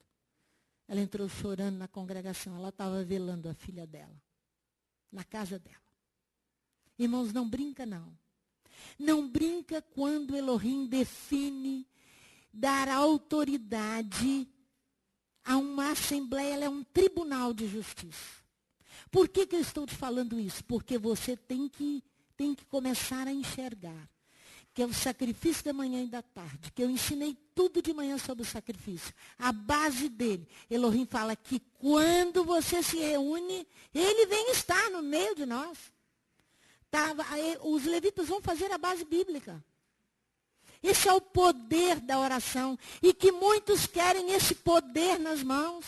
ela entrou chorando na congregação. Ela estava velando a filha dela. Na casa dela. Irmãos, não brinca não. Não brinca quando Elohim define dar autoridade a uma assembleia, ela é um tribunal de justiça. Por que eu estou te falando isso? Porque você tem que começar a enxergar que é o sacrifício da manhã e da tarde, que eu ensinei tudo de manhã sobre o sacrifício. A base dele, Elohim fala que quando você se reúne, ele vem estar no meio de nós. Os levitas vão fazer a base bíblica. Esse é o poder da oração. E que muitos querem esse poder nas mãos.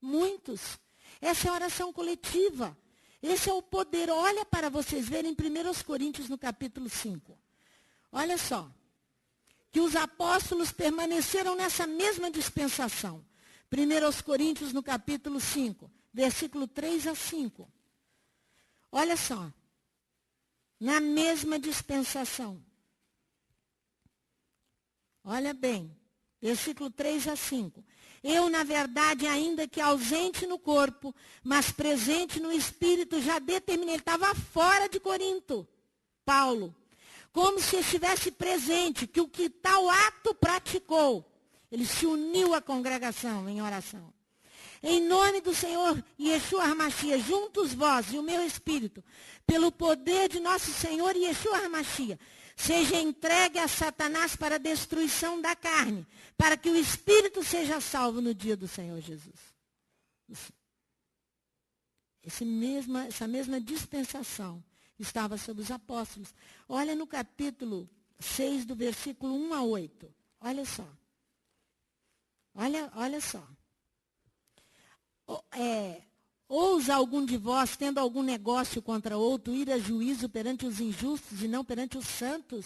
Muitos. Essa é a oração coletiva. Esse é o poder. Olha para vocês verem em 1 Coríntios, no capítulo 5. Olha só. Que os apóstolos permaneceram nessa mesma dispensação. 1 Coríntios, no capítulo 5, versículo 3 a 5. Olha só. Na mesma dispensação. Olha bem, versículo 3 a 5. Eu, na verdade, ainda que ausente no corpo, mas presente no espírito, já determinei. Ele estava fora de Corinto, Paulo. Como se estivesse presente, que o que tal ato praticou. Ele se uniu à congregação em oração. Em nome do Senhor Yeshua HaMashiach, juntos vós e o meu espírito, pelo poder de nosso Senhor Yeshua HaMashiach, seja entregue a Satanás para a destruição da carne, para que o espírito seja salvo no dia do Senhor Jesus. Essa mesma dispensação estava sobre os apóstolos. Olha no capítulo 6, do versículo 1 a 8. Olha só. Olha só. Ousa algum de vós, tendo algum negócio contra outro, ir a juízo perante os injustos e não perante os santos?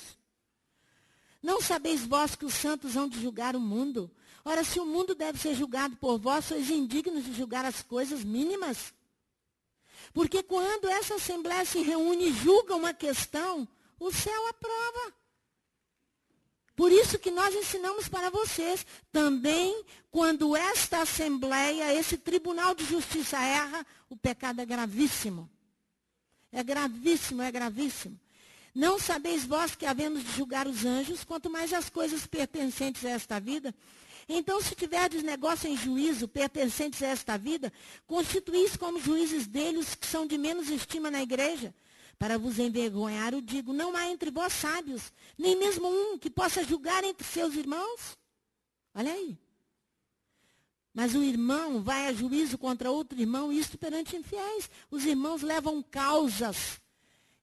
Não sabeis vós que os santos hão de julgar o mundo? Ora, se o mundo deve ser julgado por vós, sois indignos de julgar as coisas mínimas? Porque quando essa assembleia se reúne e julga uma questão, o céu aprova. Por isso que nós ensinamos para vocês, também quando esta assembleia, esse tribunal de justiça erra, o pecado é gravíssimo. É gravíssimo, é gravíssimo. Não sabeis vós que havemos de julgar os anjos, quanto mais as coisas pertencentes a esta vida? Então, se tiverdes negócio em juízo, pertencentes a esta vida, constituís como juízes deles que são de menos estima na igreja. Para vos envergonhar, eu digo, não há entre vós sábios, nem mesmo um que possa julgar entre seus irmãos. Olha aí. Mas o irmão vai a juízo contra outro irmão, isto perante infiéis. Os irmãos levam causas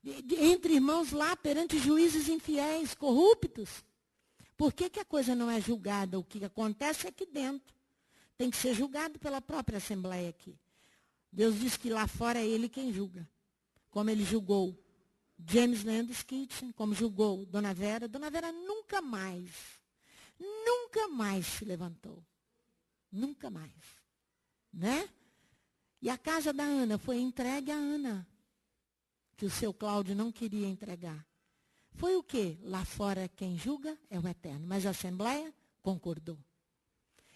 entre irmãos lá perante juízes infiéis, corruptos. Por que a coisa não é julgada? O que acontece aqui dentro tem que ser julgado pela própria Assembleia aqui. Deus diz que lá fora é Ele quem julga. Como Ele julgou James Landis Kitchen, como julgou Dona Vera. Dona Vera nunca mais se levantou. Nunca mais. Né? E a casa da Ana foi entregue à Ana, que o seu Cláudio não queria entregar. Foi o quê? Lá fora quem julga é o Eterno. Mas a Assembleia concordou.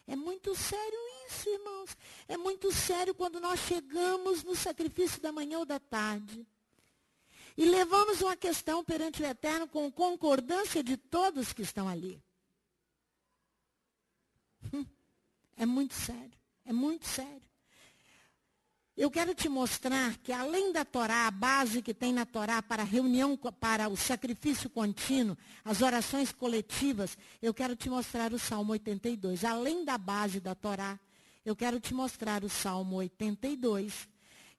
É muito sério isso, irmãos. É muito sério quando nós chegamos no sacrifício da manhã ou da tarde e levamos uma questão perante o Eterno com concordância de todos que estão ali. É muito sério. É muito sério. Eu quero te mostrar que além da Torá, a base que tem na Torá para a reunião, para o sacrifício contínuo, as orações coletivas, eu quero te mostrar o Salmo 82. Além da base da Torá, eu quero te mostrar o Salmo 82,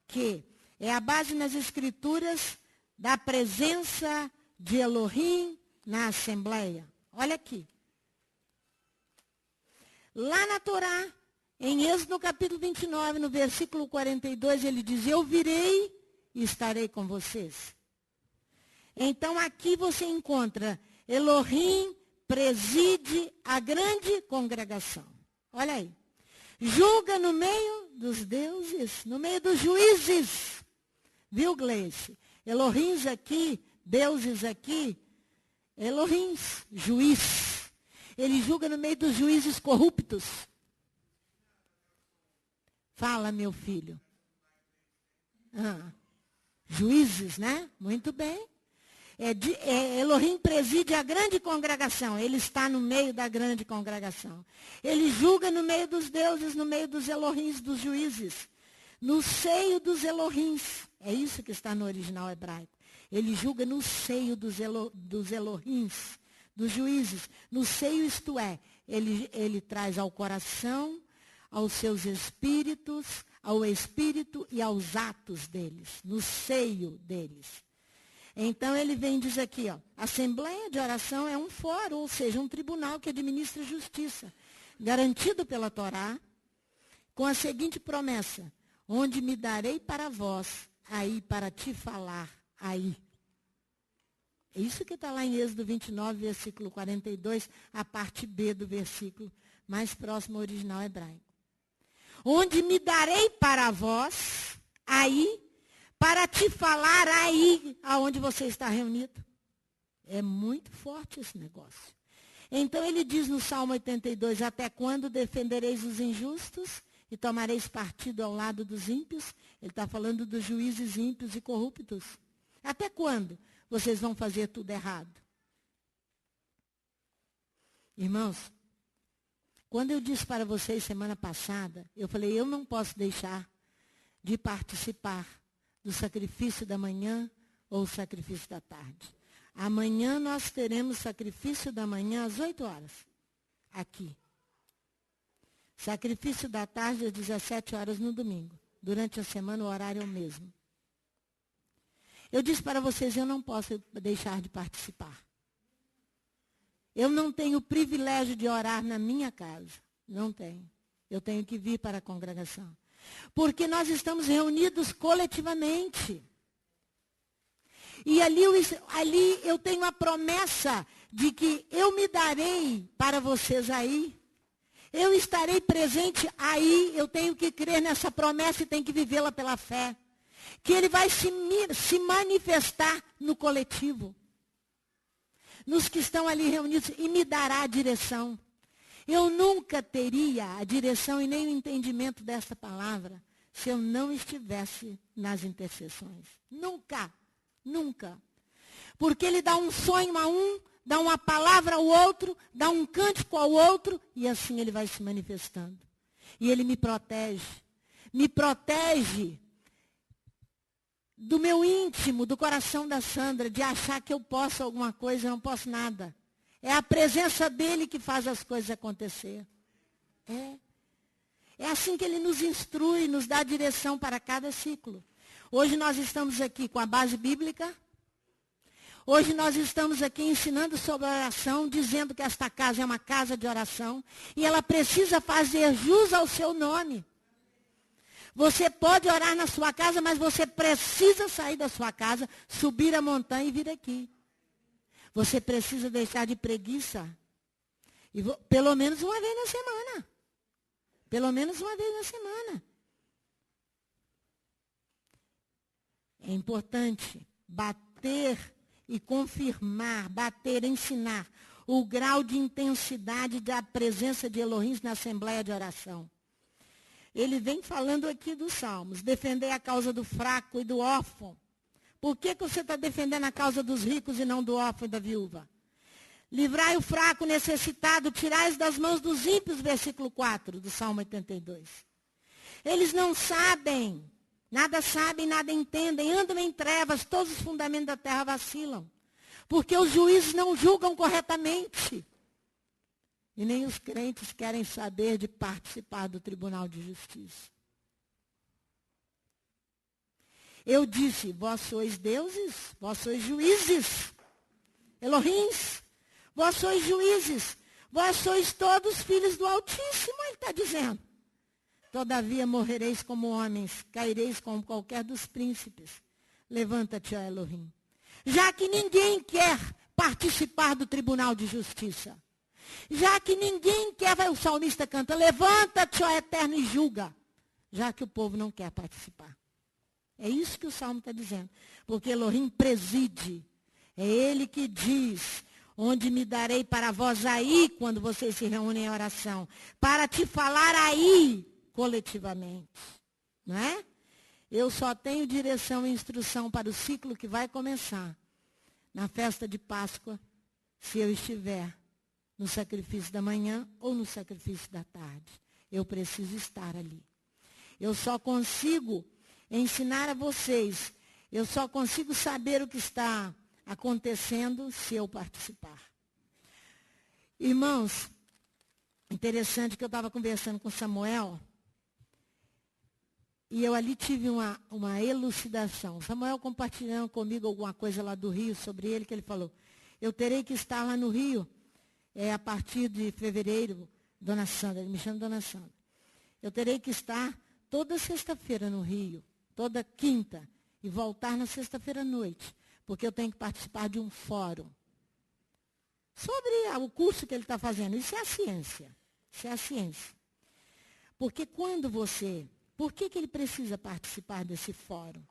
que é a base nas Escrituras da presença de Elohim na Assembleia. Olha aqui. Lá na Torá, em Êxodo capítulo 29, no versículo 42, ele diz, eu virei e estarei com vocês. Então aqui você encontra, Elohim preside a grande congregação. Olha aí. Julga no meio dos deuses, no meio dos juízes. Viu, Gleice? Elohims aqui, deuses aqui, Elohims, juiz. Ele julga no meio dos juízes corruptos. Fala, meu filho. Juízes, né? Muito bem. Elohim preside a grande congregação. Ele está no meio da grande congregação. Ele julga no meio dos deuses, no meio dos Elohims, dos juízes. No seio dos Elohims. É isso que está no original hebraico. Ele julga no seio dos Elohims, dos juízes. No seio, isto é, ele traz ao coração, aos seus espíritos, ao espírito e aos atos deles, no seio deles. Então ele vem e diz aqui, ó, Assembleia de Oração é um fórum, ou seja, um tribunal que administra justiça, garantido pela Torá, com a seguinte promessa, onde me darei para vós, aí para te falar, aí. É isso que está lá em Êxodo 29, versículo 42, a parte B do versículo, mais próximo ao original hebraico. Onde me darei para vós, aí, para te falar aí, aonde você está reunido. É muito forte esse negócio. Então ele diz no Salmo 82, até quando defendereis os injustos e tomareis partido ao lado dos ímpios? Ele está falando dos juízes ímpios e corruptos. Até quando vocês vão fazer tudo errado? Irmãos, Quando eu disse para vocês semana passada, eu falei, eu não posso deixar de participar do sacrifício da manhã ou sacrifício da tarde. Amanhã nós teremos sacrifício da manhã às 8 horas, aqui. Sacrifício da tarde às 17 horas no domingo. Durante a semana o horário é o mesmo. Eu disse para vocês, eu não posso deixar de participar. Eu não tenho o privilégio de orar na minha casa. Não tenho. Eu tenho que vir para a congregação. Porque nós estamos reunidos coletivamente. E ali eu tenho a promessa de que eu me darei para vocês aí. Eu estarei presente aí. Eu tenho que crer nessa promessa e tenho que vivê-la pela fé. Que ele vai se manifestar no coletivo. Nos que estão ali reunidos e me dará a direção. Eu nunca teria a direção e nem o entendimento dessa palavra se eu não estivesse nas intercessões. Nunca, nunca. Porque ele dá um sonho a um, dá uma palavra ao outro, dá um cântico ao outro e assim ele vai se manifestando. E ele me protege. Me protege do meu íntimo, do coração da Sandra, de achar que eu posso alguma coisa, eu não posso nada. É a presença dele que faz as coisas acontecer. É assim que ele nos instrui, nos dá direção para cada ciclo. Hoje nós estamos aqui com a base bíblica. Hoje nós estamos aqui ensinando sobre a oração, dizendo que esta casa é uma casa de oração. E ela precisa fazer jus ao seu nome. Você pode orar na sua casa, mas você precisa sair da sua casa, subir a montanha e vir aqui. Você precisa deixar de preguiça. E pelo menos uma vez na semana. Pelo menos uma vez na semana. É importante bater e confirmar, bater, ensinar o grau de intensidade da presença de Elohim na Assembleia de Oração. Ele vem falando aqui dos Salmos, defender a causa do fraco e do órfão. Por que você está defendendo a causa dos ricos e não do órfão e da viúva? Livrai o fraco, necessitado, tirais das mãos dos ímpios, versículo 4 do Salmo 82. Eles não sabem, nada entendem, andam em trevas, todos os fundamentos da terra vacilam. Porque os juízes não julgam corretamente. E nem os crentes querem saber de participar do Tribunal de Justiça. Eu disse, vós sois deuses, vós sois juízes. Elohims, vós sois juízes, vós sois todos filhos do Altíssimo, ele está dizendo. Todavia morrereis como homens, caireis como qualquer dos príncipes. Levanta-te, ó Elohim. Já que ninguém quer participar do Tribunal de Justiça. Já que ninguém quer, o salmista canta, levanta-te, ó Eterno, e julga. Já que o povo não quer participar. É isso que o Salmo está dizendo. Porque Elohim preside. É ele que diz, onde me darei para vós aí, quando vocês se reúnem em oração. Para te falar aí, coletivamente. Não é? Eu só tenho direção e instrução para o ciclo que vai começar. Na festa de Páscoa, se eu estiver no sacrifício da manhã ou no sacrifício da tarde. Eu preciso estar ali. Eu só consigo ensinar a vocês, eu só consigo saber o que está acontecendo se eu participar. Irmãos, interessante que eu estava conversando com Samuel e eu ali tive uma elucidação. Samuel compartilhando comigo alguma coisa lá do Rio sobre ele, que ele falou, eu terei que estar lá no Rio a partir de fevereiro, Dona Sandra, ele me chama Dona Sandra. Eu terei que estar toda sexta-feira no Rio, toda quinta, e voltar na sexta-feira à noite, porque eu tenho que participar de um fórum. Sobre o curso que ele está fazendo, isso é a ciência. Isso é a ciência. Porque por que ele precisa participar desse fórum?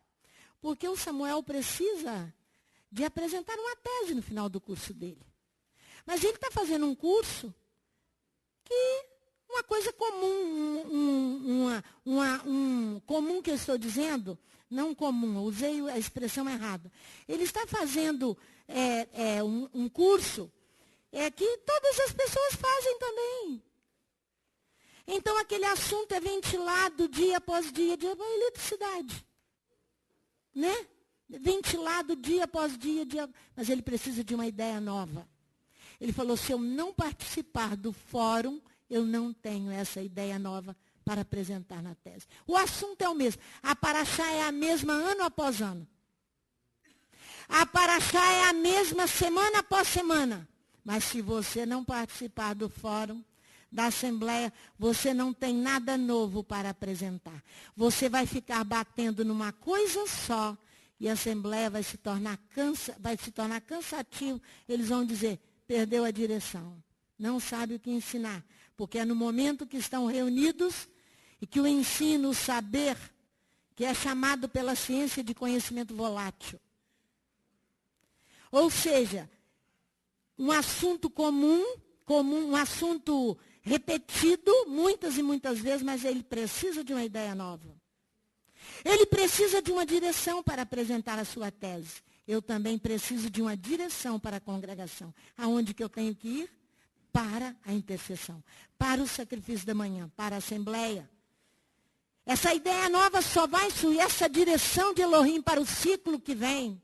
Porque o Samuel precisa de apresentar uma tese no final do curso dele. Mas ele está fazendo um curso que, uma coisa comum, comum que eu estou dizendo, não comum, eu usei a expressão errada. Ele está fazendo um curso que todas as pessoas fazem também. Então aquele assunto é ventilado dia após dia, a eletricidade. Né? Ventilado dia após dia, mas ele precisa de uma ideia nova. Ele falou, se eu não participar do fórum, eu não tenho essa ideia nova para apresentar na tese. O assunto é o mesmo. A paraxá é a mesma ano após ano. A paraxá é a mesma semana após semana. Mas se você não participar do fórum, da assembleia, você não tem nada novo para apresentar. Você vai ficar batendo numa coisa só e a assembleia vai se tornar cansativo. Eles vão dizer, perdeu a direção, não sabe o que ensinar. Porque é no momento que estão reunidos e que o ensino, o saber, que é chamado pela ciência de conhecimento volátil. Ou seja, um assunto comum, um assunto repetido muitas e muitas vezes, mas ele precisa de uma ideia nova. Ele precisa de uma direção para apresentar a sua tese. Eu também preciso de uma direção para a congregação. Aonde que eu tenho que ir? Para a intercessão, para o sacrifício da manhã, para a assembleia. Essa ideia nova só vai surgir, essa direção de Elohim para o ciclo que vem,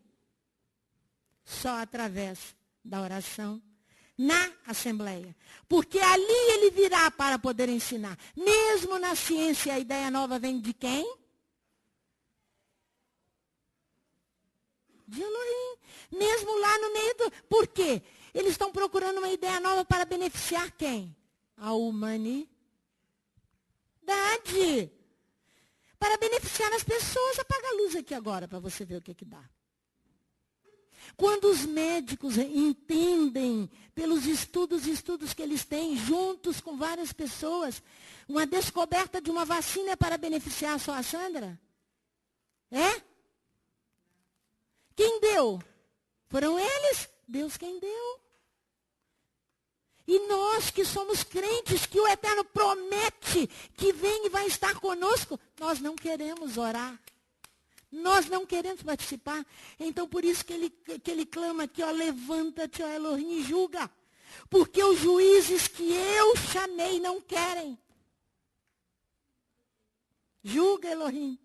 só através da oração na assembleia. Porque ali ele virá para poder ensinar. Mesmo na ciência, a ideia nova vem de quem? De Elohim. Mesmo lá no meio do... Por quê? Eles estão procurando uma ideia nova para beneficiar quem? A humanidade. Para beneficiar as pessoas. Apaga a luz aqui agora para você ver o que dá. Quando os médicos entendem, pelos estudos que eles têm, juntos com várias pessoas, uma descoberta de uma vacina para beneficiar só a Sandra? É? Quem deu? Foram eles? Deus quem deu. E nós que somos crentes, que o Eterno promete que vem e vai estar conosco, nós não queremos orar. Nós não queremos participar. Então, por isso que ele clama aqui, ó, levanta-te, ó Elohim, e julga. Porque os juízes que eu chamei não querem. Julga, Elohim.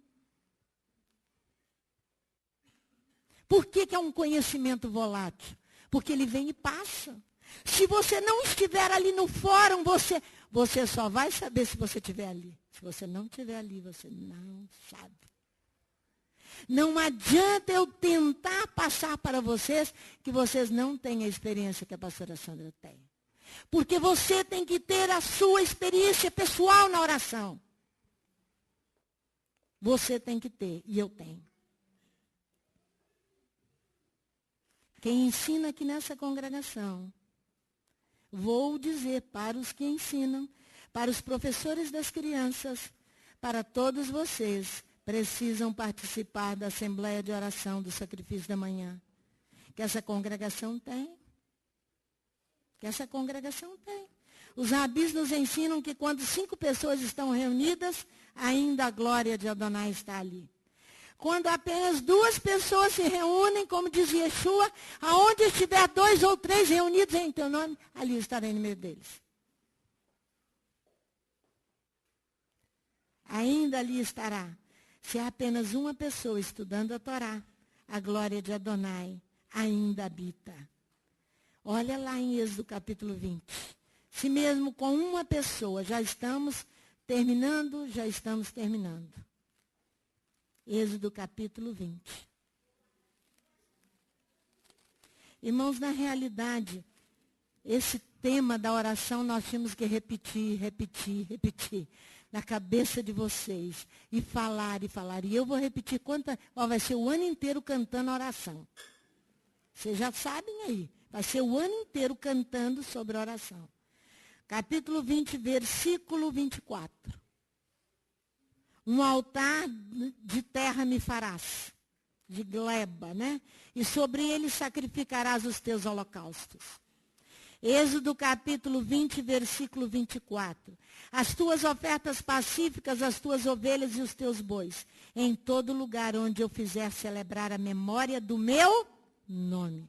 Por que é um conhecimento volátil? Porque ele vem e passa. Se você não estiver ali no fórum, você só vai saber se você estiver ali. Se você não estiver ali, você não sabe. Não adianta eu tentar passar para vocês que vocês não têm a experiência que a pastora Sandra tem. Porque você tem que ter a sua experiência pessoal na oração. Você tem que ter, e eu tenho. Quem ensina aqui nessa congregação, vou dizer para os que ensinam, para os professores das crianças, para todos vocês, precisam participar da Assembleia de Oração do Sacrifício da Manhã. Que essa congregação tem. Que essa congregação tem. Os rabis nos ensinam que quando 5 pessoas estão reunidas, ainda a glória de Adonai está ali. Quando apenas 2 pessoas se reúnem, como diz Yeshua, aonde estiver 2 ou 3 reunidos em teu nome, ali eu estarei no meio deles. Ainda ali estará. Se há apenas uma pessoa estudando a Torá, a glória de Adonai ainda habita. Olha lá em Êxodo capítulo 20. Se mesmo com uma pessoa já estamos terminando. Êxodo capítulo 20. Irmãos, na realidade, esse tema da oração nós tínhamos que repetir na cabeça de vocês. E falar. E eu vou repetir vai ser o ano inteiro cantando oração. Vocês já sabem aí. Vai ser o ano inteiro cantando sobre oração. Capítulo 20, versículo 24. Um altar de terra me farás, de gleba, né? E sobre ele sacrificarás os teus holocaustos. Êxodo capítulo 20, versículo 24. As tuas ofertas pacíficas, as tuas ovelhas e os teus bois, em todo lugar onde eu fizer celebrar a memória do meu nome.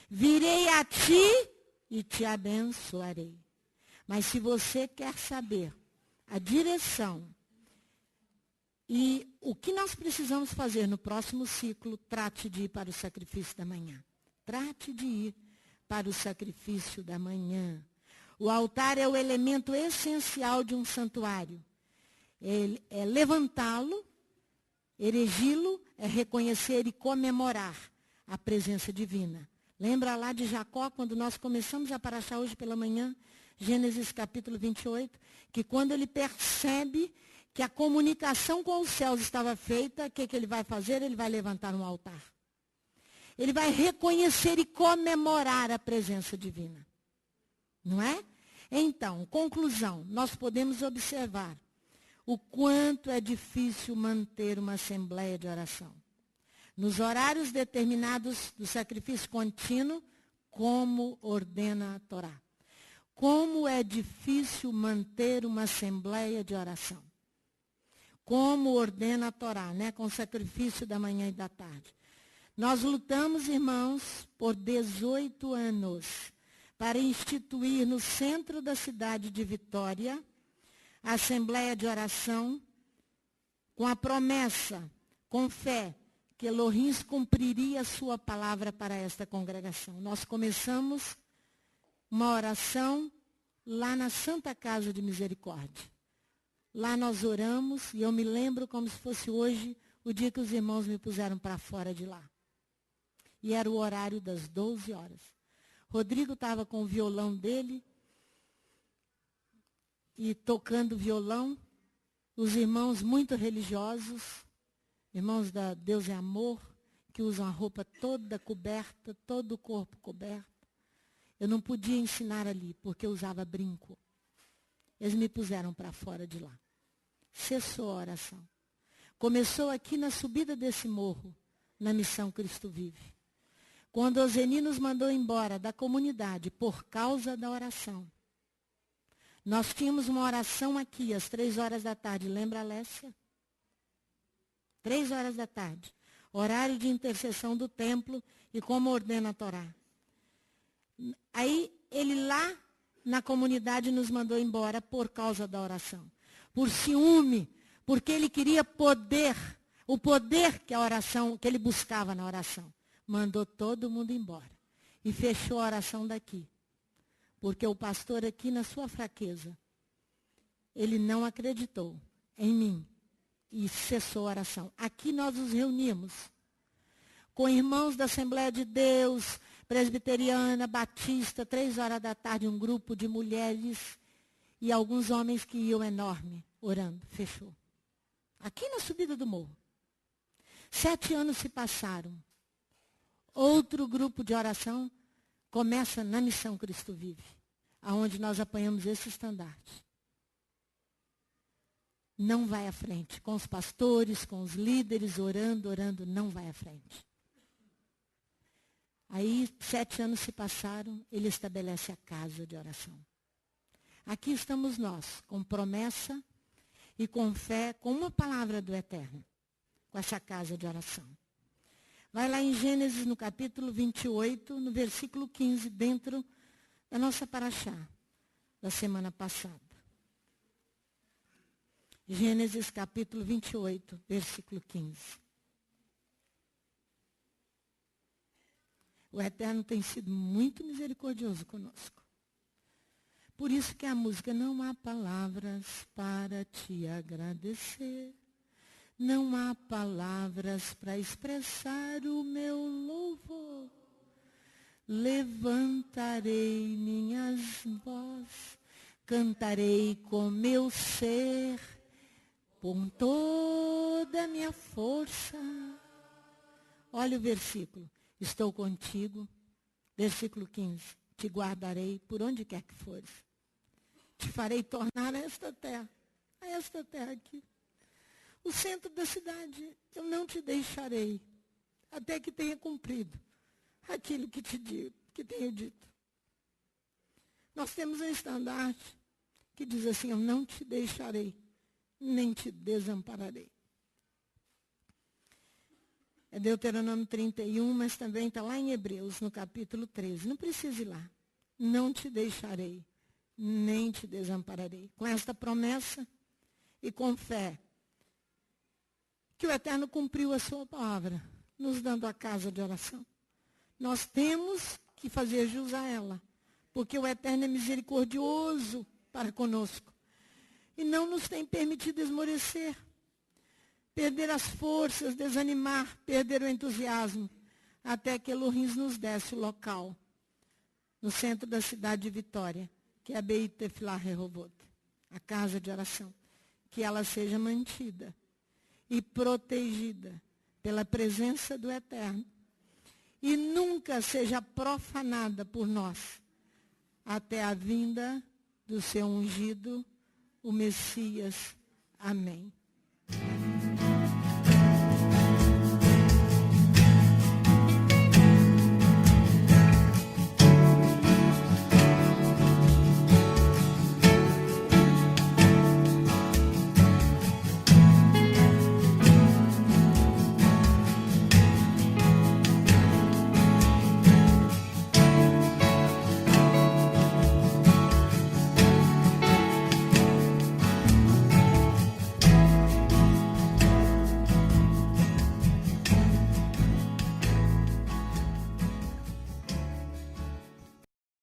Virei a ti e te abençoarei. Mas se você quer saber a direção. E o que nós precisamos fazer no próximo ciclo? Trate de ir para o sacrifício da manhã. Trate de ir para o sacrifício da manhã. O altar é o elemento essencial de um santuário. É levantá-lo, erigi-lo, é reconhecer e comemorar a presença divina. Lembra lá de Jacó, quando nós começamos a paraxá hoje pela manhã, Gênesis capítulo 28, que quando ele percebe que a comunicação com os céus estava feita, o que ele vai fazer? Ele vai levantar um altar. Ele vai reconhecer e comemorar a presença divina. Não é? Então, conclusão, nós podemos observar o quanto é difícil manter uma assembleia de oração. Nos horários determinados do sacrifício contínuo, como ordena a Torá. Como é difícil manter uma assembleia de oração. Como ordena a Torá, né? Com o sacrifício da manhã e da tarde. Nós lutamos, irmãos, por 18 anos para instituir no centro da cidade de Vitória a Assembleia de Oração, com a promessa, com fé, que Elohim cumpriria a sua palavra para esta congregação. Nós começamos uma oração lá na Santa Casa de Misericórdia. Lá nós oramos, e eu me lembro como se fosse hoje, o dia que os irmãos me puseram para fora de lá. E era o horário das 12 horas. Rodrigo estava com o violão dele, e tocando violão, os irmãos muito religiosos, irmãos da Deus é Amor, que usam a roupa toda coberta, todo o corpo coberto. Eu não podia ensinar ali, porque eu usava brinco. Eles me puseram para fora de lá. Cessou a oração. Começou aqui na subida desse morro, na Missão Cristo Vive. Quando Ozeni nos mandou embora da comunidade por causa da oração. Nós tínhamos uma oração aqui às 3 horas da tarde. Lembra, Alessia? 3 horas da tarde. Horário de intercessão do templo e como ordena a Torá. Aí ele lá na comunidade nos mandou embora por causa da oração. Por ciúme, porque ele queria poder, o poder que a oração, que ele buscava na oração. Mandou todo mundo embora. E fechou a oração daqui. Porque o pastor aqui, na sua fraqueza, ele não acreditou em mim. E cessou a oração. Aqui nós nos reunimos com irmãos da Assembleia de Deus, presbiteriana, batista, 3 horas da tarde, um grupo de mulheres e alguns homens que iam enorme, orando. Fechou. Aqui na subida do morro. 7 anos se passaram. Outro grupo de oração começa na Missão Cristo Vive, aonde nós apanhamos esse estandarte. Não vai à frente. Com os pastores, com os líderes, orando, não vai à frente. Aí, 7 anos se passaram, ele estabelece a casa de oração. Aqui estamos nós, com promessa e com fé, com uma palavra do Eterno, com essa casa de oração. Vai lá em Gênesis, no capítulo 28, no versículo 15, dentro da nossa paraxá, da semana passada. Gênesis, capítulo 28, versículo 15. O Eterno tem sido muito misericordioso conosco. Por isso que a música, não há palavras para te agradecer. Não há palavras para expressar o meu louvor. Levantarei minhas vozes, cantarei com meu ser, com toda a minha força. Olha o versículo. Estou contigo. Versículo 15. Te guardarei por onde quer que fores. Te farei tornar a esta terra aqui, o centro da cidade. Eu não te deixarei, até que tenha cumprido aquilo que tenho dito. Nós temos um estandarte que diz assim, eu não te deixarei, nem te desampararei. É Deuteronômio 31, mas também está lá em Hebreus, no capítulo 13. Não precisa ir lá. Não te deixarei, nem te desampararei. Com esta promessa, e com fé que o Eterno cumpriu a sua palavra, nos dando a casa de oração. Nós temos que fazer jus a ela, porque o Eterno é misericordioso para conosco e não nos tem permitido esmorecer, perder as forças, desanimar, perder o entusiasmo, até que Elohim nos desse o local, no centro da cidade de Vitória, que é a Beit Tefillah Rehovot, a casa de oração, que ela seja mantida e protegida pela presença do Eterno e nunca seja profanada por nós, até a vinda do seu ungido, o Messias. Amém.